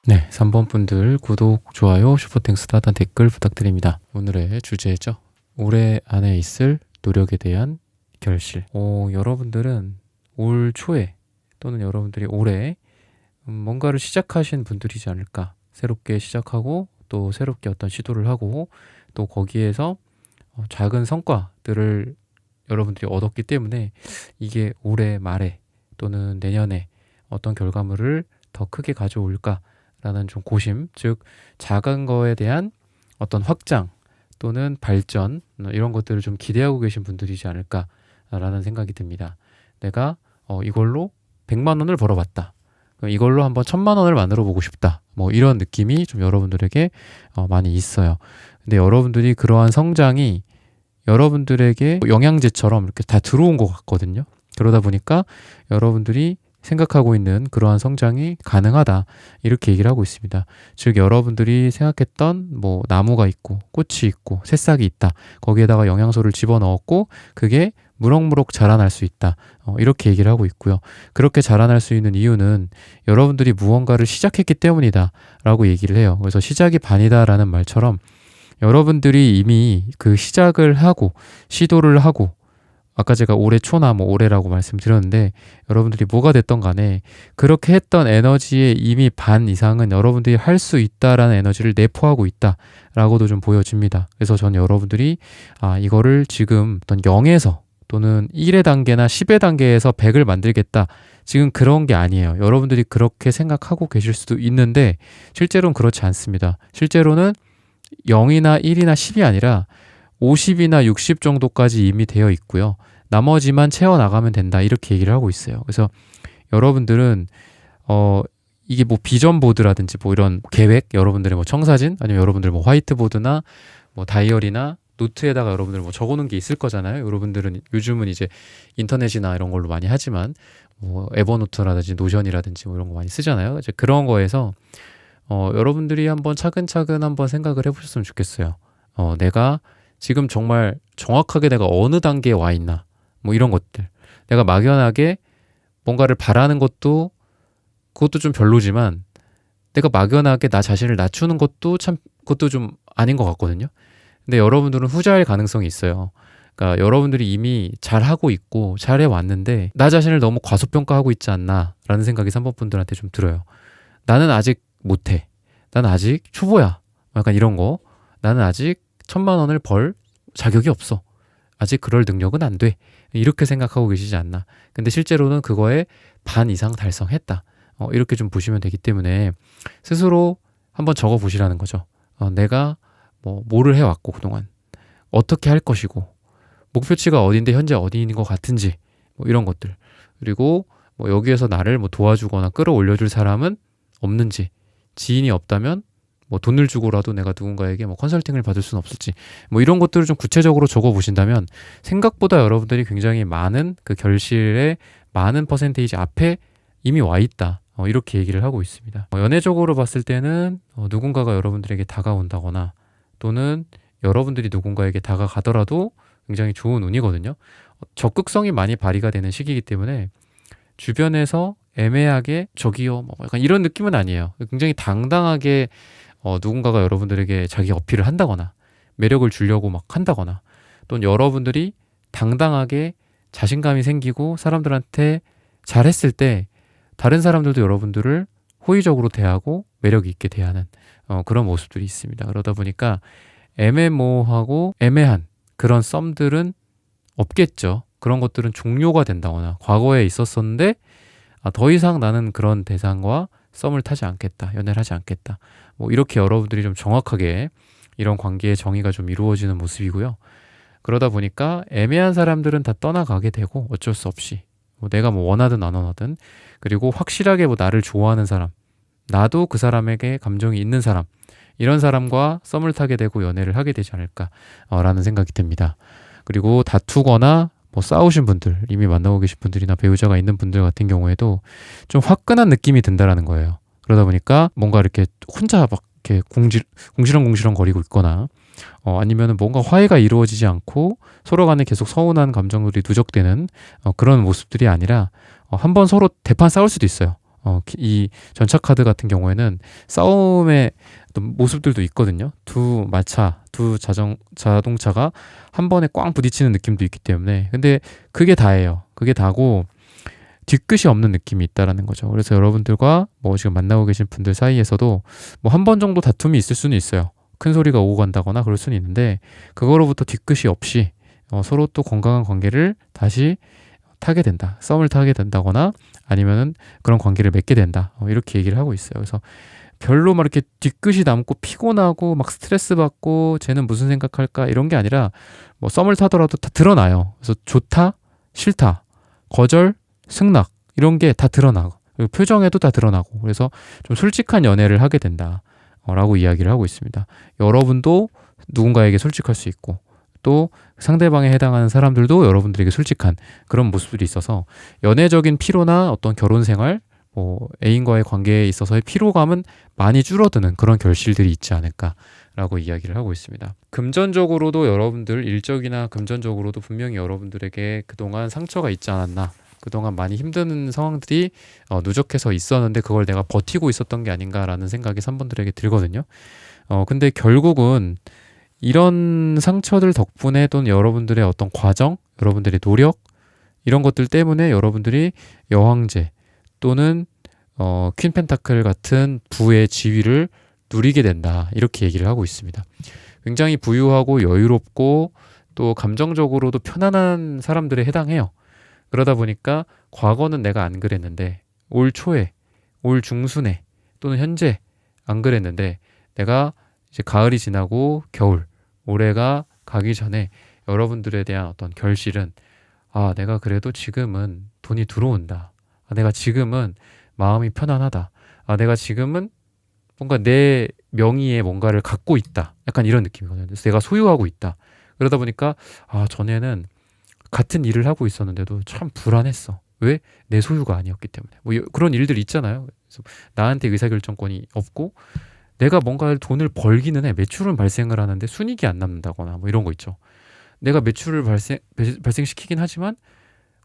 네, 3번 분들 구독, 좋아요, 슈퍼땡스, 따뜻한 댓글 부탁드립니다. 오늘의 주제죠. 올해 안에 있을 노력에 대한 결실. 여러분들은 올 초에 또는 여러분들이 올해 뭔가를 시작하신 분들이지 않을까. 새롭게 시작하고 또 새롭게 어떤 시도를 하고 또 거기에서 작은 성과들을 여러분들이 얻었기 때문에 이게 올해 말에 또는 내년에 어떤 결과물을 더 크게 가져올까 라는 좀 고심, 즉 작은 거에 대한 어떤 확장 또는 발전 이런 것들을 좀 기대하고 계신 분들이지 않을까라는 생각이 듭니다. 내가 이걸로 100만 원을 벌어봤다. 이걸로 한번 1,000만 원을 만들어 보고 싶다. 뭐 이런 느낌이 좀 여러분들에게 많이 있어요. 근데 여러분들이 그러한 성장이 여러분들에게 영양제처럼 이렇게 다 들어온 것 같거든요. 그러다 보니까 여러분들이 생각하고 있는 그러한 성장이 가능하다. 이렇게 얘기를 하고 있습니다. 즉 여러분들이 생각했던 뭐 나무가 있고 꽃이 있고 새싹이 있다. 거기에다가 영양소를 집어넣었고 그게 무럭무럭 자라날 수 있다. 이렇게 얘기를 하고 있고요. 그렇게 자라날 수 있는 이유는 여러분들이 무언가를 시작했기 때문이다. 라고 얘기를 해요. 그래서 시작이 반이다라는 말처럼 여러분들이 이미 그 시작을 하고 시도를 하고 아까 제가 올해 초나 뭐 올해라고 말씀드렸는데 여러분들이 뭐가 됐던 간에 그렇게 했던 에너지의 이미 반 이상은 여러분들이 할 수 있다라는 에너지를 내포하고 있다라고도 좀 보여집니다. 그래서 저는 여러분들이 이거를 지금 어떤 0에서 또는 1의 단계나 10의 단계에서 100을 만들겠다. 지금 그런 게 아니에요. 여러분들이 그렇게 생각하고 계실 수도 있는데 실제로는 그렇지 않습니다. 실제로는 0이나 1이나 10이 아니라 50이나 60 정도까지 이미 되어 있고요. 나머지만 채워나가면 된다. 이렇게 얘기를 하고 있어요. 그래서 여러분들은 이게 뭐 비전 보드라든지 뭐 이런 계획, 여러분들의 뭐 청사진, 아니면 여러분들 뭐 화이트보드나 뭐 다이어리나 노트에다가 여러분들 뭐 적어놓은 게 있을 거잖아요. 여러분들은 요즘은 이제 인터넷이나 이런 걸로 많이 하지만 뭐 에버노트라든지 노션이라든지 뭐 이런 거 많이 쓰잖아요. 이제 그런 거에서 여러분들이 한번 차근차근 한번 생각을 해보셨으면 좋겠어요. 내가 지금 정말 정확하게 내가 어느 단계에 와 있나 뭐 이런 것들, 내가 막연하게 뭔가를 바라는 것도 그것도 좀 별로지만 내가 막연하게 나 자신을 낮추는 것도 참 그것도 좀 아닌 것 같거든요. 근데 여러분들은 후자일 가능성이 있어요. 그러니까 여러분들이 이미 잘하고 있고 잘해왔는데 나 자신을 너무 과소평가하고 있지 않나 라는 생각이 3번 분들한테 좀 들어요. 나는 아직 못해. 나는 아직 초보야. 약간 이런 거. 나는 아직 1,000만 원을 벌 자격이 없어. 아직 그럴 능력은 안 돼. 이렇게 생각하고 계시지 않나. 근데 실제로는 그거에 반 이상 달성했다. 이렇게 좀 보시면 되기 때문에 스스로 한번 적어 보시라는 거죠. 내가 뭐를 해왔고 그동안 어떻게 할 것이고 목표치가 어딘데 현재 어디 있는 것 같은지 뭐 이런 것들, 그리고 뭐 여기에서 나를 뭐 도와주거나 끌어올려줄 사람은 없는지, 지인이 없다면 뭐 돈을 주고라도 내가 누군가에게 뭐 컨설팅을 받을 수는 없을지, 뭐 이런 것들을 좀 구체적으로 적어 보신다면 생각보다 여러분들이 굉장히 많은 그 결실의 많은 퍼센테이지 앞에 이미 와 있다. 이렇게 얘기를 하고 있습니다. 연애적으로 봤을 때는 누군가가 여러분들에게 다가온다거나 또는 여러분들이 누군가에게 다가가더라도 굉장히 좋은 운이거든요. 적극성이 많이 발휘가 되는 시기이기 때문에 주변에서 애매하게 저기요 뭐 약간 이런 느낌은 아니에요. 굉장히 당당하게 누군가가 여러분들에게 자기 어필을 한다거나 매력을 주려고 막 한다거나, 또는 여러분들이 당당하게 자신감이 생기고 사람들한테 잘했을 때 다른 사람들도 여러분들을 호의적으로 대하고 매력 있게 대하는 그런 모습들이 있습니다. 그러다 보니까 애매모호하고 애매한 그런 썸들은 없겠죠. 그런 것들은 종료가 된다거나 과거에 있었었는데 더 이상 나는 그런 대상과 썸을 타지 않겠다, 연애를 하지 않겠다, 뭐 이렇게 여러분들이 좀 정확하게 이런 관계의 정의가 좀 이루어지는 모습이고요. 그러다 보니까 애매한 사람들은 다 떠나가게 되고 어쩔 수 없이 내가 뭐 원하든 안 원하든, 그리고 확실하게 뭐 나를 좋아하는 사람, 나도 그 사람에게 감정이 있는 사람, 이런 사람과 썸을 타게 되고 연애를 하게 되지 않을까 라는 생각이 듭니다. 그리고 다투거나 뭐 싸우신 분들, 이미 만나고 계신 분들이나 배우자가 있는 분들 같은 경우에도 좀 화끈한 느낌이 든다라는 거예요. 그러다 보니까 뭔가 이렇게 혼자 막 이렇게 궁시렁궁시렁 거리고 있거나 아니면은 뭔가 화해가 이루어지지 않고 서로 간에 계속 서운한 감정들이 누적되는 그런 모습들이 아니라 한번 서로 대판 싸울 수도 있어요. 이 전차 카드 같은 경우에는 싸움의 모습들도 있거든요. 두 자동차가 한 번에 꽝 부딪히는 느낌도 있기 때문에, 근데 그게 다예요. 그게 다고 뒤끝이 없는 느낌이 있다라는 거죠. 그래서 여러분들과 뭐 지금 만나고 계신 분들 사이에서도 뭐 한 번 정도 다툼이 있을 수는 있어요. 큰 소리가 오고 간다거나 그럴 수는 있는데, 그거로부터 뒤끝이 없이 서로 또 건강한 관계를 다시 타게 된다, 썸을 타게 된다거나 아니면은 그런 관계를 맺게 된다, 이렇게 얘기를 하고 있어요. 그래서 별로 막 이렇게 뒤끝이 남고 피곤하고 막 스트레스 받고 쟤는 무슨 생각할까 이런 게 아니라 뭐 썸을 타더라도 다 드러나요. 그래서 좋다, 싫다, 거절, 승낙 이런 게 다 드러나고 그리고 표정에도 다 드러나고 그래서 좀 솔직한 연애를 하게 된다 라고 이야기를 하고 있습니다. 여러분도 누군가에게 솔직할 수 있고 또 상대방에 해당하는 사람들도 여러분들에게 솔직한 그런 모습들이 있어서 연애적인 피로나 어떤 결혼 생활 뭐 애인과의 관계에 있어서의 피로감은 많이 줄어드는 그런 결실들이 있지 않을까라고 이야기를 하고 있습니다. 금전적으로도 여러분들 일적이나 금전적으로도 분명히 여러분들에게 그동안 상처가 있지 않았나, 그동안 많이 힘든 상황들이 누적해서 있었는데 그걸 내가 버티고 있었던 게 아닌가라는 생각이 3번들에게 들거든요. 근데 결국은 이런 상처들 덕분에 또는 여러분들의 어떤 과정, 여러분들의 노력 이런 것들 때문에 여러분들이 여왕제 또는 퀸 펜타클 같은 부의 지위를 누리게 된다 이렇게 얘기를 하고 있습니다. 굉장히 부유하고 여유롭고 또 감정적으로도 편안한 사람들에 해당해요. 그러다 보니까 과거는 내가 안 그랬는데 올 초에, 올 중순에 또는 현재 안 그랬는데 내가 이제 가을이 지나고 겨울, 올해가 가기 전에 여러분들에 대한 어떤 결실은 내가 그래도 지금은 돈이 들어온다. 내가 지금은 마음이 편안하다. 내가 지금은 뭔가 내 명의의 뭔가를 갖고 있다. 약간 이런 느낌이거든요. 그래서 내가 소유하고 있다. 그러다 보니까 전에는 같은 일을 하고 있었는데도 참 불안했어. 왜? 내 소유가 아니었기 때문에. 뭐 그런 일들 있잖아요. 그래서 나한테 의사결정권이 없고 내가 뭔가 돈을 벌기는 해. 매출은 발생을 하는데 순이익이 안 남는다거나 뭐 이런 거 있죠. 내가 매출을 발생시키긴 하지만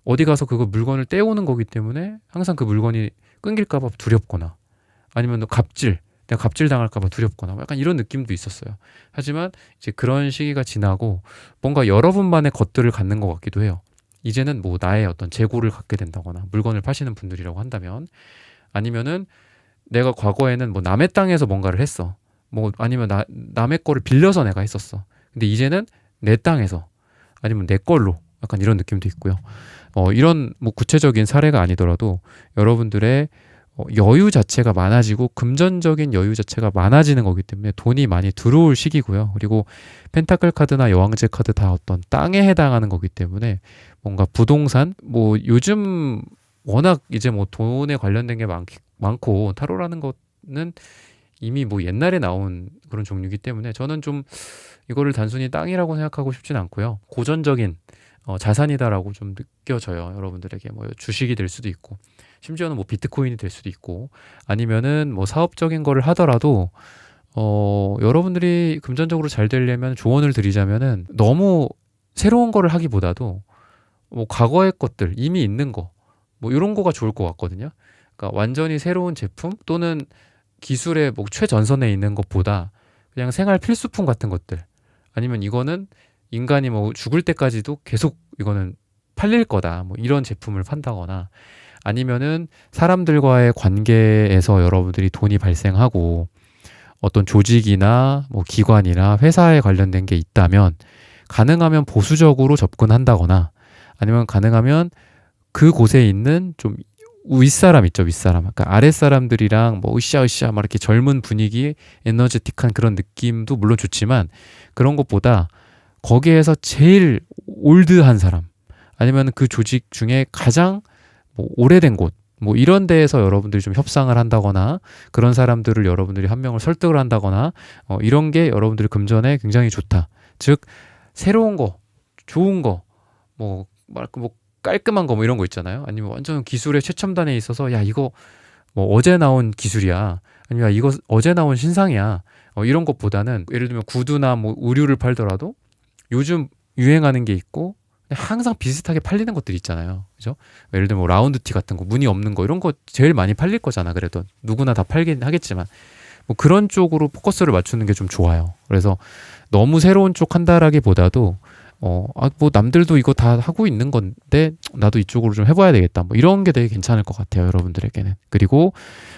어디 가서 그거 물건을 떼오는 거기 때문에 항상 그 물건이 끊길까 봐 두렵거나 아니면 내가 갑질 당할까 봐 두렵거나 약간 이런 느낌도 있었어요. 하지만 이제 그런 시기가 지나고 뭔가 여러분만의 것들을 갖는 것 같기도 해요. 이제는 뭐 나의 어떤 재고를 갖게 된다거나 물건을 파시는 분들이라고 한다면 아니면은 내가 과거에는 뭐 남의 땅에서 뭔가를 했어. 뭐 아니면 남의 거를 빌려서 내가 했었어. 근데 이제는 내 땅에서 아니면 내 걸로 약간 이런 느낌도 있고요. 이런 뭐 구체적인 사례가 아니더라도 여러분들의 여유 자체가 많아지고 금전적인 여유 자체가 많아지는 거기 때문에 돈이 많이 들어올 시기고요. 그리고 펜타클 카드나 여왕제 카드 다 어떤 땅에 해당하는 거기 때문에 뭔가 부동산 뭐 요즘 워낙 이제 뭐 돈에 관련된 게 많고 타로라는 거는 이미 뭐 옛날에 나온 그런 종류이기 때문에 저는 좀 이거를 단순히 땅이라고 생각하고 싶진 않고요. 고전적인 자산이다라고 좀 느껴져요. 여러분들에게 뭐 주식이 될 수도 있고 심지어는 뭐 비트코인이 될 수도 있고 아니면은 뭐 사업적인 거를 하더라도 여러분들이 금전적으로 잘 되려면 조언을 드리자면은 너무 새로운 거를 하기보다도 뭐 과거의 것들 이미 있는 거 뭐 이런 거가 좋을 것 같거든요. 그러니까 완전히 새로운 제품 또는 기술의 뭐 최전선에 있는 것보다 그냥 생활 필수품 같은 것들 아니면 이거는 인간이 뭐 죽을 때까지도 계속 이거는 팔릴 거다 뭐 이런 제품을 판다거나 아니면은 사람들과의 관계에서 여러분들이 돈이 발생하고 어떤 조직이나 뭐 기관이나 회사에 관련된 게 있다면 가능하면 보수적으로 접근한다거나 아니면 가능하면 그곳에 있는 좀 윗사람 있죠, 윗사람. 그러니까 아랫사람들이랑 뭐 으쌰으쌰 막 이렇게 젊은 분위기, 에너제틱한 그런 느낌도 물론 좋지만 그런 것보다 거기에서 제일 올드한 사람 아니면 그 조직 중에 가장 뭐 오래된 곳 뭐 이런 데에서 여러분들이 좀 협상을 한다거나 그런 사람들을 여러분들이 한 명을 설득을 한다거나 이런 게 여러분들이 금전에 굉장히 좋다. 즉 새로운 거, 좋은 거, 뭐 깔끔한 거 뭐 이런 거 있잖아요. 아니면 완전 기술의 최첨단에 있어서 야 이거 뭐 어제 나온 기술이야. 아니면 야, 이거 어제 나온 신상이야. 이런 것보다는 예를 들면 구두나 뭐 의류를 팔더라도 요즘 유행하는 게 있고 항상 비슷하게 팔리는 것들이 있잖아요. 그죠? 예를 들면 뭐 라운드티 같은 거, 무늬 없는 거 이런 거 제일 많이 팔릴 거잖아. 그래도 누구나 다 팔긴 하겠지만 뭐 그런 쪽으로 포커스를 맞추는 게 좀 좋아요. 그래서 너무 새로운 쪽 한다라기보다도 뭐 남들도 이거 다 하고 있는 건데 나도 이쪽으로 좀 해봐야 되겠다. 뭐 이런 게 되게 괜찮을 것 같아요, 여러분들에게는. 그리고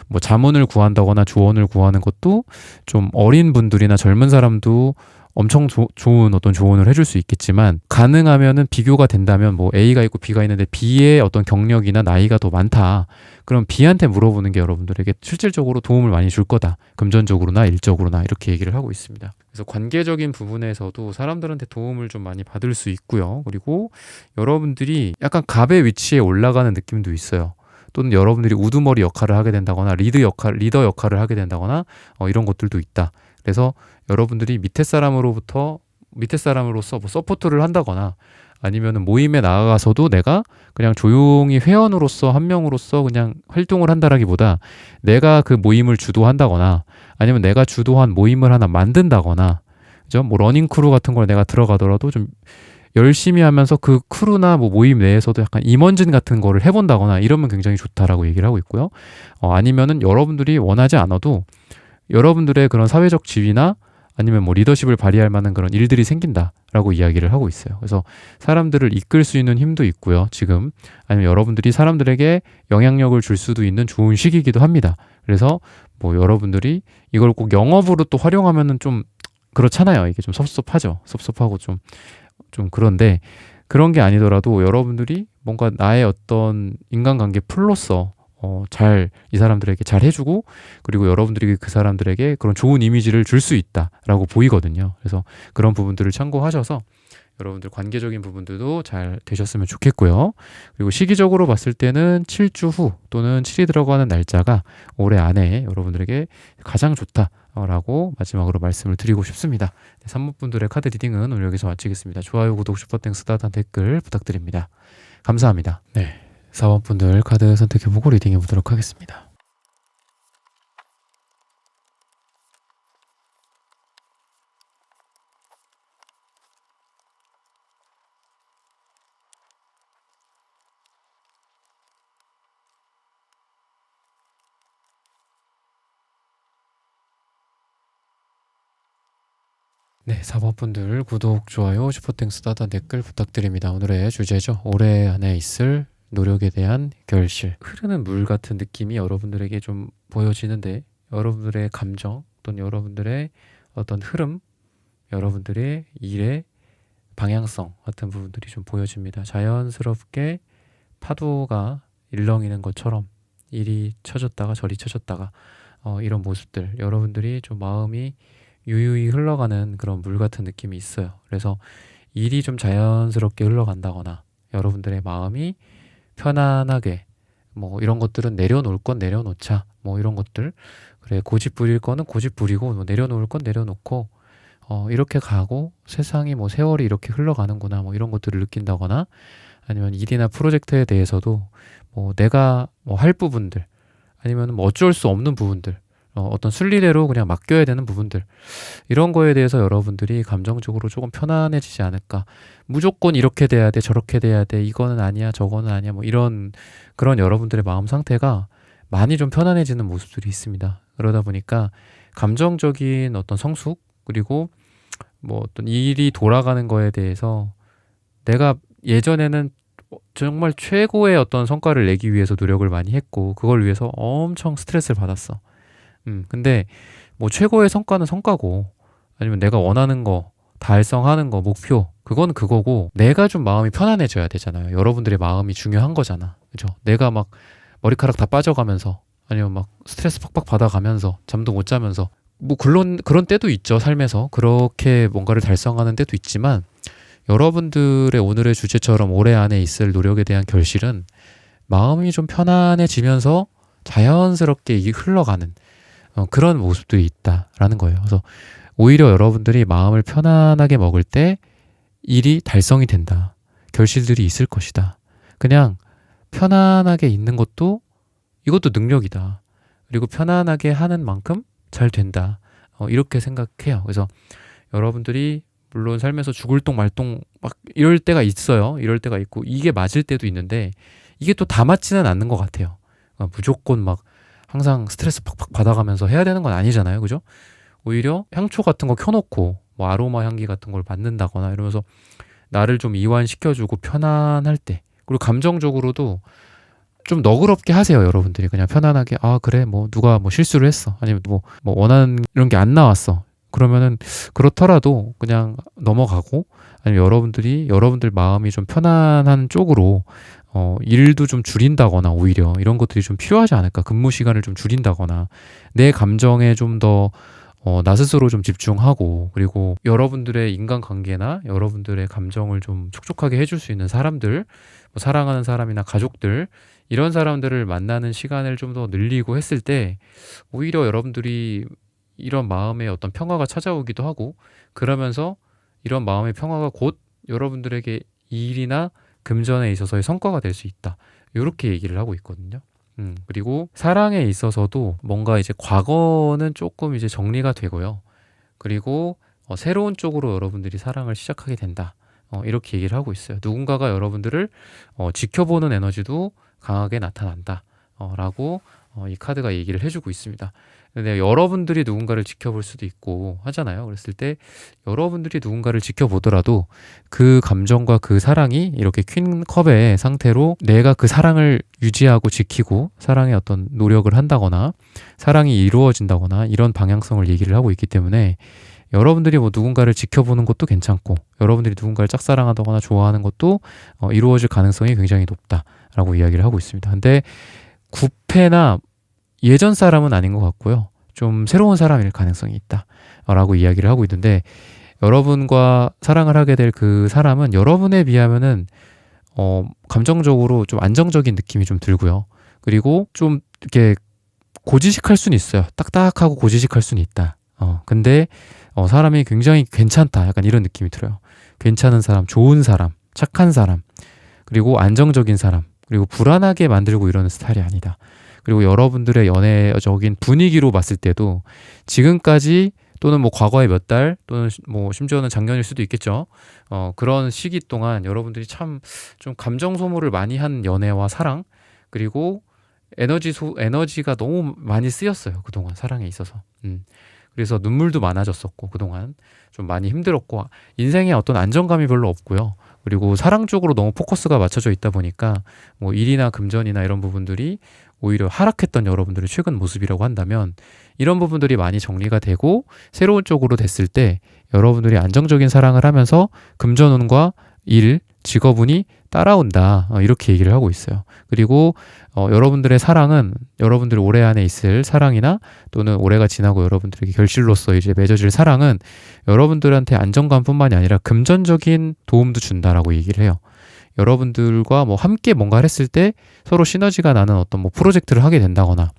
뭐 자문을 구한다거나 조언을 구하는 것도 좀 어린 분들이나 젊은 사람도 엄청 좋은 어떤 조언을 해줄 수 있겠지만 가능하면은 비교가 된다면 뭐 A가 있고 B가 있는데 B의 어떤 경력이나 나이가 더 많다. 그럼 B한테 물어보는 게 여러분들에게 실질적으로 도움을 많이 줄 거다. 금전적으로나 일적으로나 이렇게 얘기를 하고 있습니다. 그래서 관계적인 부분에서도 사람들한테 도움을 좀 많이 받을 수 있고요. 그리고 여러분들이 약간 갑의 위치에 올라가는 느낌도 있어요. 또는 여러분들이 우두머리 역할을 하게 된다거나 리더 역할을 하게 된다거나 이런 것들도 있다. 그래서 여러분들이 밑에 사람으로서 뭐 서포트를 한다거나 아니면은 모임에 나가서도 내가 그냥 조용히 회원으로서 한 명으로서 그냥 활동을 한다라기보다 내가 그 모임을 주도한다거나 아니면 내가 주도한 모임을 하나 만든다거나 그죠? 뭐 러닝 크루 같은 걸 내가 들어가더라도 좀 열심히 하면서 그 크루나 뭐 모임 내에서도 약간 임원진 같은 거를 해본다거나 이러면 굉장히 좋다라고 얘기를 하고 있고요. 아니면은 여러분들이 원하지 않아도 여러분들의 그런 사회적 지위나 아니면 뭐 리더십을 발휘할 만한 그런 일들이 생긴다라고 이야기를 하고 있어요. 그래서 사람들을 이끌 수 있는 힘도 있고요. 지금 아니면 여러분들이 사람들에게 영향력을 줄 수도 있는 좋은 시기이기도 합니다. 그래서 뭐 여러분들이 이걸 꼭 영업으로 또 활용하면은 좀 그렇잖아요. 이게 좀 섭섭하죠. 섭섭하고 좀 그런데 그런 게 아니더라도 여러분들이 뭔가 나의 어떤 인간관계 풀로서 잘 이 사람들에게 잘 해주고 그리고 여러분들이 그 사람들에게 그런 좋은 이미지를 줄 수 있다라고 보이거든요. 그래서 그런 부분들을 참고하셔서 여러분들 관계적인 부분들도 잘 되셨으면 좋겠고요. 그리고 시기적으로 봤을 때는 7주 후 또는 7이 들어가는 날짜가 올해 안에 여러분들에게 가장 좋다라고 마지막으로 말씀을 드리고 싶습니다. 3번분들의 카드 리딩은 오늘 여기서 마치겠습니다. 좋아요, 구독, 슈퍼땡스, 따뜻한 댓글 부탁드립니다. 감사합니다. 네, 4번분들 카드 선택해보고 리딩해 보도록 하겠습니다. 네, 4번분들 구독, 좋아요, 슈퍼땡스, 따뜻한 댓글 부탁드립니다. 오늘의 주제죠. 올해 안에 있을 노력에 대한 결실. 흐르는 물 같은 느낌이 여러분들에게 좀 보여지는데 여러분들의 감정 또는 여러분들의 어떤 흐름, 여러분들의 일의 방향성 같은 부분들이 좀 보여집니다. 자연스럽게 파도가 일렁이는 것처럼 이리 쳐졌다가 저리 쳐졌다가 이런 모습들 여러분들이 좀 마음이 유유히 흘러가는 그런 물 같은 느낌이 있어요. 그래서 일이 좀 자연스럽게 흘러간다거나 여러분들의 마음이 편안하게 뭐 이런 것들은 내려놓을 건 내려놓자 뭐 이런 것들 그래 고집 부릴 거는 고집 부리고 뭐 내려놓을 건 내려놓고 이렇게 가고 세상이 뭐 세월이 이렇게 흘러가는구나 뭐 이런 것들을 느낀다거나 아니면 일이나 프로젝트에 대해서도 뭐 내가 뭐 할 부분들 아니면 뭐 어쩔 수 없는 부분들 어떤 순리대로 그냥 맡겨야 되는 부분들 이런 거에 대해서 여러분들이 감정적으로 조금 편안해지지 않을까. 무조건 이렇게 돼야 돼 저렇게 돼야 돼 이거는 아니야 저거는 아니야 뭐 이런 그런 여러분들의 마음 상태가 많이 좀 편안해지는 모습들이 있습니다. 그러다 보니까 감정적인 어떤 성숙 그리고 뭐 어떤 일이 돌아가는 거에 대해서 내가 예전에는 정말 최고의 어떤 성과를 내기 위해서 노력을 많이 했고 그걸 위해서 엄청 스트레스를 받았어. 근데 뭐 최고의 성과는 성과고 아니면 내가 원하는 거 달성하는 거 목표 그건 그거고 내가 좀 마음이 편안해져야 되잖아요. 여러분들의 마음이 중요한 거잖아. 그죠? 내가 막 머리카락 다 빠져가면서 아니면 막 스트레스 팍팍 받아가면서 잠도 못 자면서 뭐 그런 때도 있죠. 삶에서 그렇게 뭔가를 달성하는 때도 있지만 여러분들의 오늘의 주제처럼 올해 안에 있을 노력에 대한 결실은 마음이 좀 편안해지면서 자연스럽게 흘러가는 그런 모습들이 있다라는 거예요. 그래서 오히려 여러분들이 마음을 편안하게 먹을 때 일이 달성이 된다. 결실들이 있을 것이다. 그냥 편안하게 있는 것도 이것도 능력이다. 그리고 편안하게 하는 만큼 잘 된다. 이렇게 생각해요. 그래서 여러분들이 물론 삶에서 죽을 똥 말똥 막 이럴 때가 있어요. 이럴 때가 있고 이게 맞을 때도 있는데 이게 또 다 맞지는 않는 것 같아요. 무조건 막 항상 스트레스 팍팍 받아가면서 해야 되는 건 아니잖아요. 그죠? 오히려 향초 같은 거 켜놓고 뭐 아로마 향기 같은 걸 맡는다거나 이러면서 나를 좀 이완시켜주고 편안할 때 그리고 감정적으로도 좀 너그럽게 하세요. 여러분들이 그냥 편안하게 아 그래 뭐 누가 뭐 실수를 했어 아니면 뭐 원하는 이런 게 안 나왔어 그러면은 그렇더라도 그냥 넘어가고 아니면 여러분들 마음이 좀 편안한 쪽으로 일도 좀 줄인다거나 오히려 이런 것들이 좀 필요하지 않을까. 근무 시간을 좀 줄인다거나 내 감정에 좀 더 나 스스로 좀 집중하고 그리고 여러분들의 인간관계나 여러분들의 감정을 좀 촉촉하게 해줄 수 있는 사람들 뭐 사랑하는 사람이나 가족들 이런 사람들을 만나는 시간을 좀 더 늘리고 했을 때 오히려 여러분들이 이런 마음의 어떤 평화가 찾아오기도 하고, 그러면서 이런 마음의 평화가 곧 여러분들에게 일이나 금전에 있어서의 성과가 될 수 있다. 이렇게 얘기를 하고 있거든요. 그리고 사랑에 있어서도 뭔가 이제 과거는 조금 이제 정리가 되고요. 그리고 새로운 쪽으로 여러분들이 사랑을 시작하게 된다. 이렇게 얘기를 하고 있어요. 누군가가 여러분들을 지켜보는 에너지도 강하게 나타난다. 라고 이 카드가 얘기를 해주고 있습니다. 근데 여러분들이 누군가를 지켜볼 수도 있고 하잖아요. 그랬을 때 여러분들이 누군가를 지켜보더라도 그 감정과 그 사랑이 이렇게 퀸컵의 상태로 내가 그 사랑을 유지하고 지키고 사랑의 어떤 노력을 한다거나 사랑이 이루어진다거나 이런 방향성을 얘기를 하고 있기 때문에 여러분들이 뭐 누군가를 지켜보는 것도 괜찮고 여러분들이 누군가를 짝사랑하거나 좋아하는 것도 이루어질 가능성이 굉장히 높다라고 이야기를 하고 있습니다. 근데 구패나 예전 사람은 아닌 것 같고요. 좀 새로운 사람일 가능성이 있다라고 이야기를 하고 있는데, 여러분과 사랑을 하게 될 그 사람은 여러분에 비하면은 감정적으로 좀 안정적인 느낌이 좀 들고요. 그리고 좀 이렇게 고지식할 수는 있어요. 딱딱하고 고지식할 수는 있다. 근데 사람이 굉장히 괜찮다. 약간 이런 느낌이 들어요. 괜찮은 사람, 좋은 사람, 착한 사람, 그리고 안정적인 사람, 그리고 불안하게 만들고 이러는 스타일이 아니다. 그리고 여러분들의 연애적인 분위기로 봤을 때도 지금까지 또는 뭐 과거의 몇 달 또는 뭐 심지어는 작년일 수도 있겠죠. 그런 시기 동안 여러분들이 참 좀 감정 소모를 많이 한 연애와 사랑, 그리고 에너지가 너무 많이 쓰였어요. 그동안 사랑에 있어서. 그래서 눈물도 많아졌었고 그동안 좀 많이 힘들었고 인생에 어떤 안정감이 별로 없고요. 그리고 사랑 쪽으로 너무 포커스가 맞춰져 있다 보니까 뭐 일이나 금전이나 이런 부분들이 오히려 하락했던 여러분들의 최근 모습이라고 한다면, 이런 부분들이 많이 정리가 되고 새로운 쪽으로 됐을 때 여러분들이 안정적인 사랑을 하면서 금전운과 일, 직업운이 따라온다. 이렇게 얘기를 하고 있어요. 그리고 여러분들의 사랑은 여러분들 올해 안에 있을 사랑이나 또는 올해가 지나고 여러분들에게 결실로서 이제 맺어질 사랑은 여러분들한테 안정감뿐만이 아니라 금전적인 도움도 준다라고 얘기를 해요. 여러분들과 뭐 함께 뭔가를 했을 때 서로 시너지가 나는 어떤 뭐 프로젝트를 하게 된다거나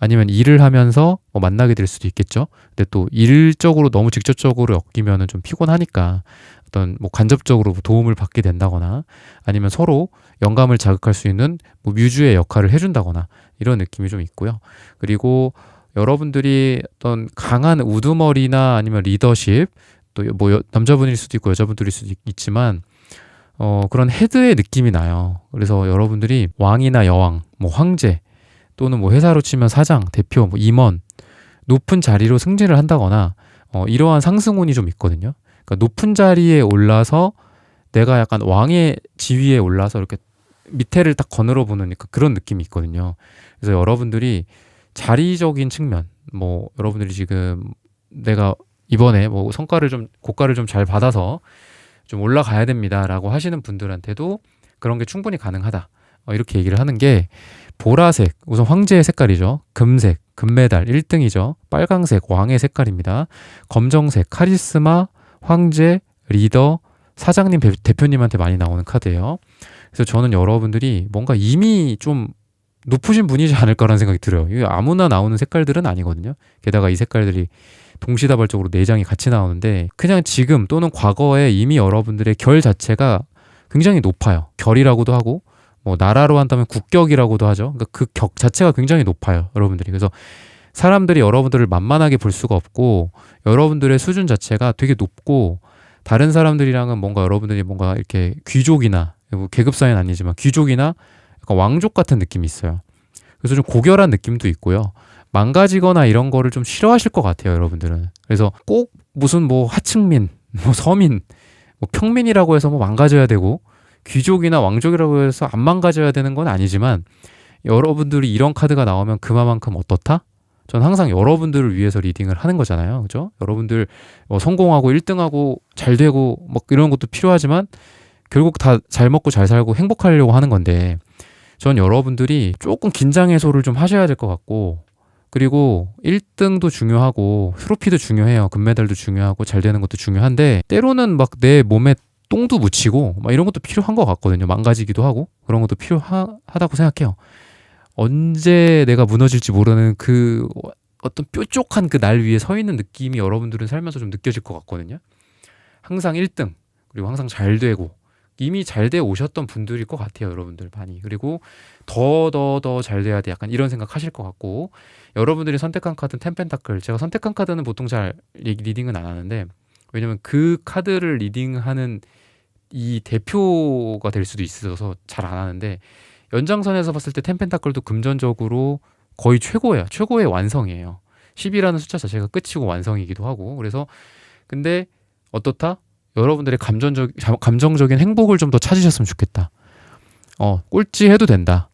아니면 일을 하면서 뭐 만나게 될 수도 있겠죠. 근데 또 일적으로 너무 직접적으로 엮이면은 좀 피곤하니까 어떤 뭐 간접적으로 도움을 받게 된다거나 아니면 서로 영감을 자극할 수 있는 뭐 뮤즈의 역할을 해준다거나 이런 느낌이 좀 있고요. 그리고 여러분들이 어떤 강한 우두머리나 아니면 리더십, 또 뭐 남자분일 수도 있고 여자분들일 수도 있지만 그런 헤드의 느낌이 나요. 그래서 여러분들이 왕이나 여왕, 뭐 황제 또는 뭐 회사로 치면 사장, 대표, 뭐 임원, 높은 자리로 승진을 한다거나 이러한 상승운이 좀 있거든요. 그러니까 높은 자리에 올라서 내가 약간 왕의 지위에 올라서 이렇게 밑에를 딱 거늘어 보는 그런 느낌이 있거든요. 그래서 여러분들이 자리적인 측면, 뭐 여러분들이 지금 내가 이번에 뭐 고가를 좀 잘 받아서 좀 올라가야 됩니다라고 하시는 분들한테도 그런 게 충분히 가능하다. 이렇게 얘기를 하는 게, 보라색, 우선 황제의 색깔이죠. 금색, 금메달 1등이죠. 빨강색, 왕의 색깔입니다. 검정색, 카리스마, 황제, 리더, 사장님, 대표님한테 많이 나오는 카드예요. 그래서 저는 여러분들이 뭔가 이미 좀 높으신 분이지 않을까라는 생각이 들어요. 이게 아무나 나오는 색깔들은 아니거든요. 게다가 이 색깔들이 동시다발적으로 4장이 같이 나오는데 그냥 지금 또는 과거에 이미 여러분들의 결 자체가 굉장히 높아요. 결이라고도 하고 뭐 나라로 한다면 국격이라고도 하죠. 그러니까 그 격 자체가 굉장히 높아요. 여러분들이. 그래서 사람들이 여러분들을 만만하게 볼 수가 없고 여러분들의 수준 자체가 되게 높고, 다른 사람들이랑은 뭔가 여러분들이 뭔가 이렇게 귀족이나 계급 사회는 아니지만 귀족이나 약간 왕족 같은 느낌이 있어요. 그래서 좀 고결한 느낌도 있고요. 망가지거나 이런 거를 좀 싫어하실 것 같아요, 여러분들은. 그래서 꼭 무슨 뭐 하층민, 뭐 서민, 뭐 평민이라고 해서 뭐 망가져야 되고 귀족이나 왕족이라고 해서 안 망가져야 되는 건 아니지만, 여러분들이 이런 카드가 나오면 그만큼 어떻다? 전 항상 여러분들을 위해서 리딩을 하는 거잖아요. 그죠? 여러분들 성공하고 1등하고 잘 되고 뭐 이런 것도 필요하지만 결국 다 잘 먹고 잘 살고 행복하려고 하는 건데, 전 여러분들이 조금 긴장 해소를 좀 하셔야 될 것 같고, 그리고 1등도 중요하고 트로피도 중요해요. 금메달도 중요하고 잘 되는 것도 중요한데 때로는 막 내 몸에 똥도 묻히고 막 이런 것도 필요한 것 같거든요. 망가지기도 하고 그런 것도 필요하다고 생각해요. 언제 내가 무너질지 모르는 그 어떤 뾰족한 그 날 위에 서 있는 느낌이 여러분들은 살면서 좀 느껴질 것 같거든요. 항상 1등, 그리고 항상 잘 되고, 이미 잘 돼 오셨던 분들일 것 같아요, 여러분들 많이. 그리고 더 잘 돼야 돼, 약간 이런 생각 하실 것 같고, 여러분들이 선택한 카드는 텐펜타클. 제가 선택한 카드는 보통 잘 리딩은 안 하는데, 왜냐면 그 카드를 리딩하는 이 대표가 될 수도 있어서 잘 안 하는데, 연장선에서 봤을 때 텐펜타클도 금전적으로 거의 최고예요. 최고의 완성이에요. 10이라는 숫자 자체가 끝이고 완성이기도 하고. 그래서 근데 어떻다? 여러분들의 감정적인 행복을 좀 더 찾으셨으면 좋겠다. 꼴찌 해도 된다.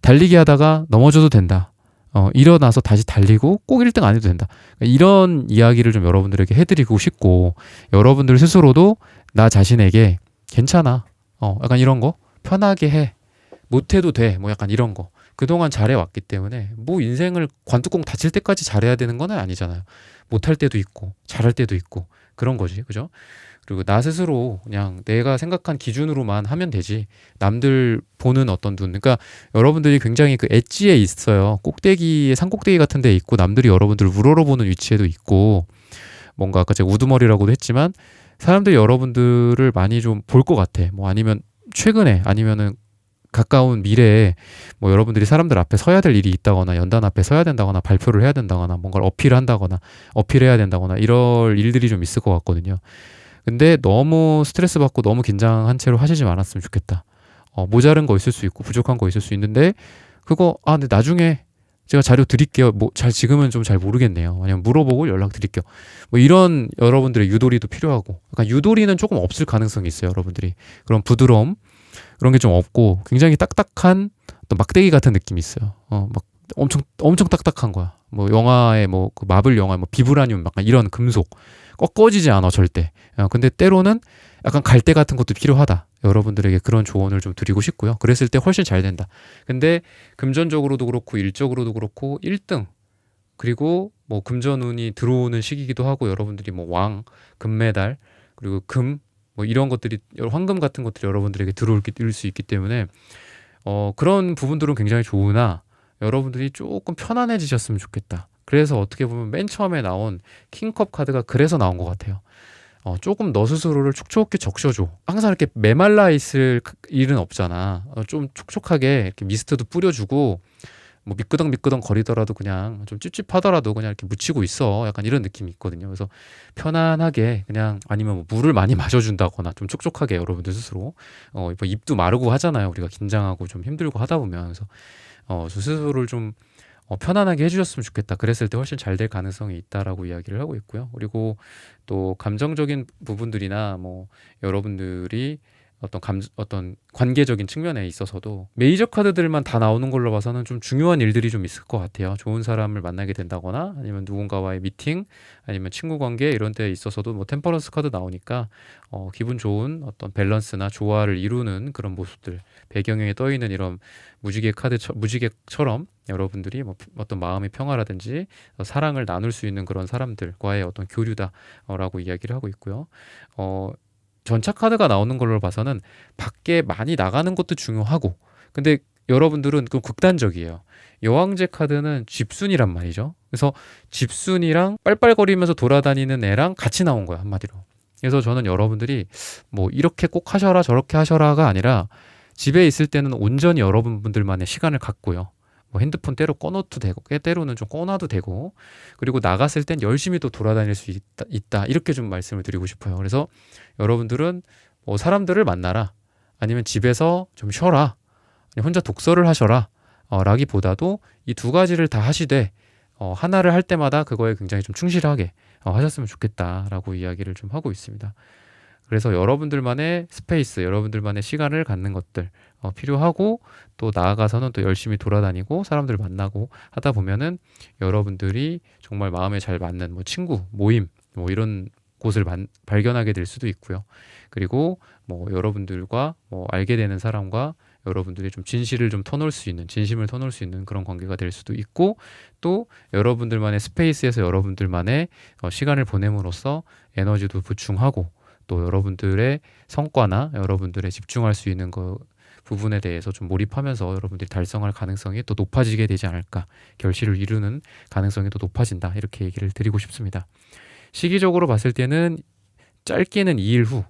달리기 하다가 넘어져도 된다. 일어나서 다시 달리고 꼭 1등 안 해도 된다. 이런 이야기를 좀 여러분들에게 해드리고 싶고, 여러분들 스스로도 나 자신에게 괜찮아. 약간 이런 거 편하게 해. 못해도 돼. 뭐 약간 이런 거. 그동안 잘해왔기 때문에 뭐 인생을 관뚜껑 닫힐 때까지 잘해야 되는 건 아니잖아요. 못할 때도 있고 잘할 때도 있고 그런 거지. 그죠? 그리고 나 스스로 그냥 내가 생각한 기준으로만 하면 되지. 남들 보는 어떤 눈. 그러니까 여러분들이 굉장히 그 엣지에 있어요. 꼭대기에 산꼭대기 같은 데 있고, 남들이 여러분들을 우러러보는 위치에도 있고, 뭔가 아까 제가 우두머리라고도 했지만 사람들이 여러분들을 많이 좀 볼 것 같아. 뭐 아니면 최근에, 아니면은 가까운 미래에 뭐 여러분들이 사람들 앞에 서야 될 일이 있다거나, 연단 앞에 서야 된다거나, 발표를 해야 된다거나, 뭔가를 어필한다거나, 어필해야 된다거나, 이럴 일들이 좀 있을 것 같거든요. 근데 너무 스트레스 받고 너무 긴장한 채로 하시지 않았으면 좋겠다. 모자른 거 있을 수 있고 부족한 거 있을 수 있는데, 그거 근데 나중에 제가 자료 드릴게요. 뭐 잘 지금은 좀 잘 모르겠네요. 아니면 물어보고 연락 드릴게요. 뭐 이런 여러분들의 유도리도 필요하고, 약간 유도리는 조금 없을 가능성이 있어요. 여러분들이 그런 부드러움, 그런 게 좀 없고 굉장히 딱딱한 또 막대기 같은 느낌이 있어요. 막 엄청 딱딱한 거야. 뭐 영화에 뭐 그 마블 영화에 뭐 비브라늄 약간 이런 금속 꺾어지지 않아 절대. 근데 때로는 약간 갈대 같은 것도 필요하다. 여러분들에게 그런 조언을 좀 드리고 싶고요. 그랬을 때 훨씬 잘 된다. 근데 금전적으로도 그렇고 일적으로도 그렇고 1등, 그리고 뭐 금전운이 들어오는 시기이기도 하고, 여러분들이 뭐 왕, 금메달, 그리고 금, 뭐 이런 것들이, 황금 같은 것들이 여러분들에게 들어올 수 있기 때문에 그런 부분들은 굉장히 좋으나 여러분들이 조금 편안해지셨으면 좋겠다. 그래서 어떻게 보면 맨 처음에 나온 킹컵 카드가 그래서 나온 것 같아요. 조금 너 스스로를 촉촉하게 적셔줘. 항상 이렇게 메말라 있을 일은 없잖아. 좀 촉촉하게 이렇게 미스트도 뿌려주고, 뭐 미끄덩 거리더라도 그냥 좀 찝찝하더라도 그냥 이렇게 묻히고 있어. 약간 이런 느낌이 있거든요. 그래서 편안하게 그냥, 아니면 뭐 물을 많이 마셔준다거나 좀 촉촉하게 여러분들 스스로 뭐 입도 마르고 하잖아요. 우리가 긴장하고 좀 힘들고 하다 보면. 그래서 스스로를 좀 편안하게 해주셨으면 좋겠다. 그랬을 때 훨씬 잘 될 가능성이 있다라고 이야기를 하고 있고요. 그리고 또 감정적인 부분들이나 뭐 여러분들이 어떤 관계적인 측면에 있어서도 메이저 카드들만 다 나오는 걸로 봐서는 좀 중요한 일들이 좀 있을 것 같아요. 좋은 사람을 만나게 된다거나, 아니면 누군가와의 미팅, 아니면 친구 관계, 이런 데 있어서도 뭐 템퍼런스 카드 나오니까 기분 좋은 어떤 밸런스나 조화를 이루는 그런 모습들, 배경에 떠 있는 이런 무지개처럼 여러분들이 뭐 어떤 마음의 평화라든지 사랑을 나눌 수 있는 그런 사람들과의 어떤 교류다라고 이야기를 하고 있고요. 전차 카드가 나오는 걸로 봐서는 밖에 많이 나가는 것도 중요하고, 근데 여러분들은 그 극단적이에요. 여왕제 카드는 집순이란 말이죠. 그래서 집순이랑 빨빨거리면서 돌아다니는 애랑 같이 나온 거야, 한마디로. 그래서 저는 여러분들이 뭐 이렇게 꼭 하셔라 저렇게 하셔라가 아니라, 집에 있을 때는 온전히 여러분들만의 시간을 갖고요. 뭐 핸드폰 때로 꺼놓도 되고, 때로는 좀 꺼놔도 되고, 그리고 나갔을 땐 열심히 또 돌아다닐 수 있다. 이렇게 좀 말씀을 드리고 싶어요. 그래서 여러분들은 뭐 사람들을 만나라, 아니면 집에서 좀 쉬어라, 아니면 혼자 독서를 하셔라, 라기보다도 이 두 가지를 다 하시되 하나를 할 때마다 그거에 굉장히 좀 충실하게 하셨으면 좋겠다라고 이야기를 좀 하고 있습니다. 그래서 여러분들만의 스페이스, 여러분들만의 시간을 갖는 것들 필요하고, 또 나아가서는 또 열심히 돌아다니고 사람들 만나고 하다 보면은 여러분들이 정말 마음에 잘 맞는 뭐 친구, 모임, 뭐 이런 곳을 발견하게 될 수도 있고요. 그리고 뭐 여러분들과 뭐 알게 되는 사람과 여러분들이 좀 진심을 터놓을 수 있는 그런 관계가 될 수도 있고, 또 여러분들만의 스페이스에서 여러분들만의 시간을 보냄으로써 에너지도 보충하고, 또 여러분들의 성과나 여러분들의 집중할 수 있는 부분에 대해서 좀 몰입하면서 여러분들이 달성할 가능성이 또 높아지게 되지 않을까, 결실을 이루는 가능성이 또 높아진다, 이렇게 얘기를 드리고 싶습니다. 시기적으로 봤을 때는 짧게는 2일 후,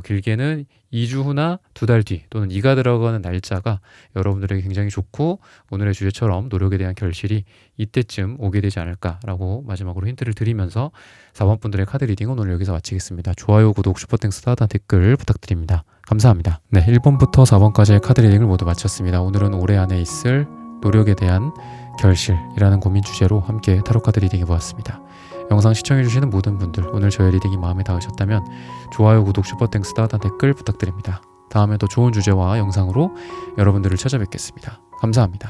길게는 2주 후나 2달 뒤 또는 2가 들어가는 날짜가 여러분들에게 굉장히 좋고, 오늘의 주제처럼 노력에 대한 결실이 이때쯤 오게 되지 않을까라고 마지막으로 힌트를 드리면서 4번 분들의 카드 리딩은 오늘 여기서 마치겠습니다. 좋아요, 구독, 슈퍼땡스, 따뜻한 댓글 부탁드립니다. 감사합니다. 네, 1번부터 4번까지의 카드 리딩을 모두 마쳤습니다. 오늘은 올해 안에 있을 노력에 대한 결실이라는 고민 주제로 함께 타로 카드 리딩 해보았습니다. 영상 시청해주시는 모든 분들, 오늘 저의 리딩이 마음에 닿으셨다면 좋아요, 구독, 슈퍼땡스, 따뜻한 댓글 부탁드립니다. 다음에 더 좋은 주제와 영상으로 여러분들을 찾아뵙겠습니다. 감사합니다.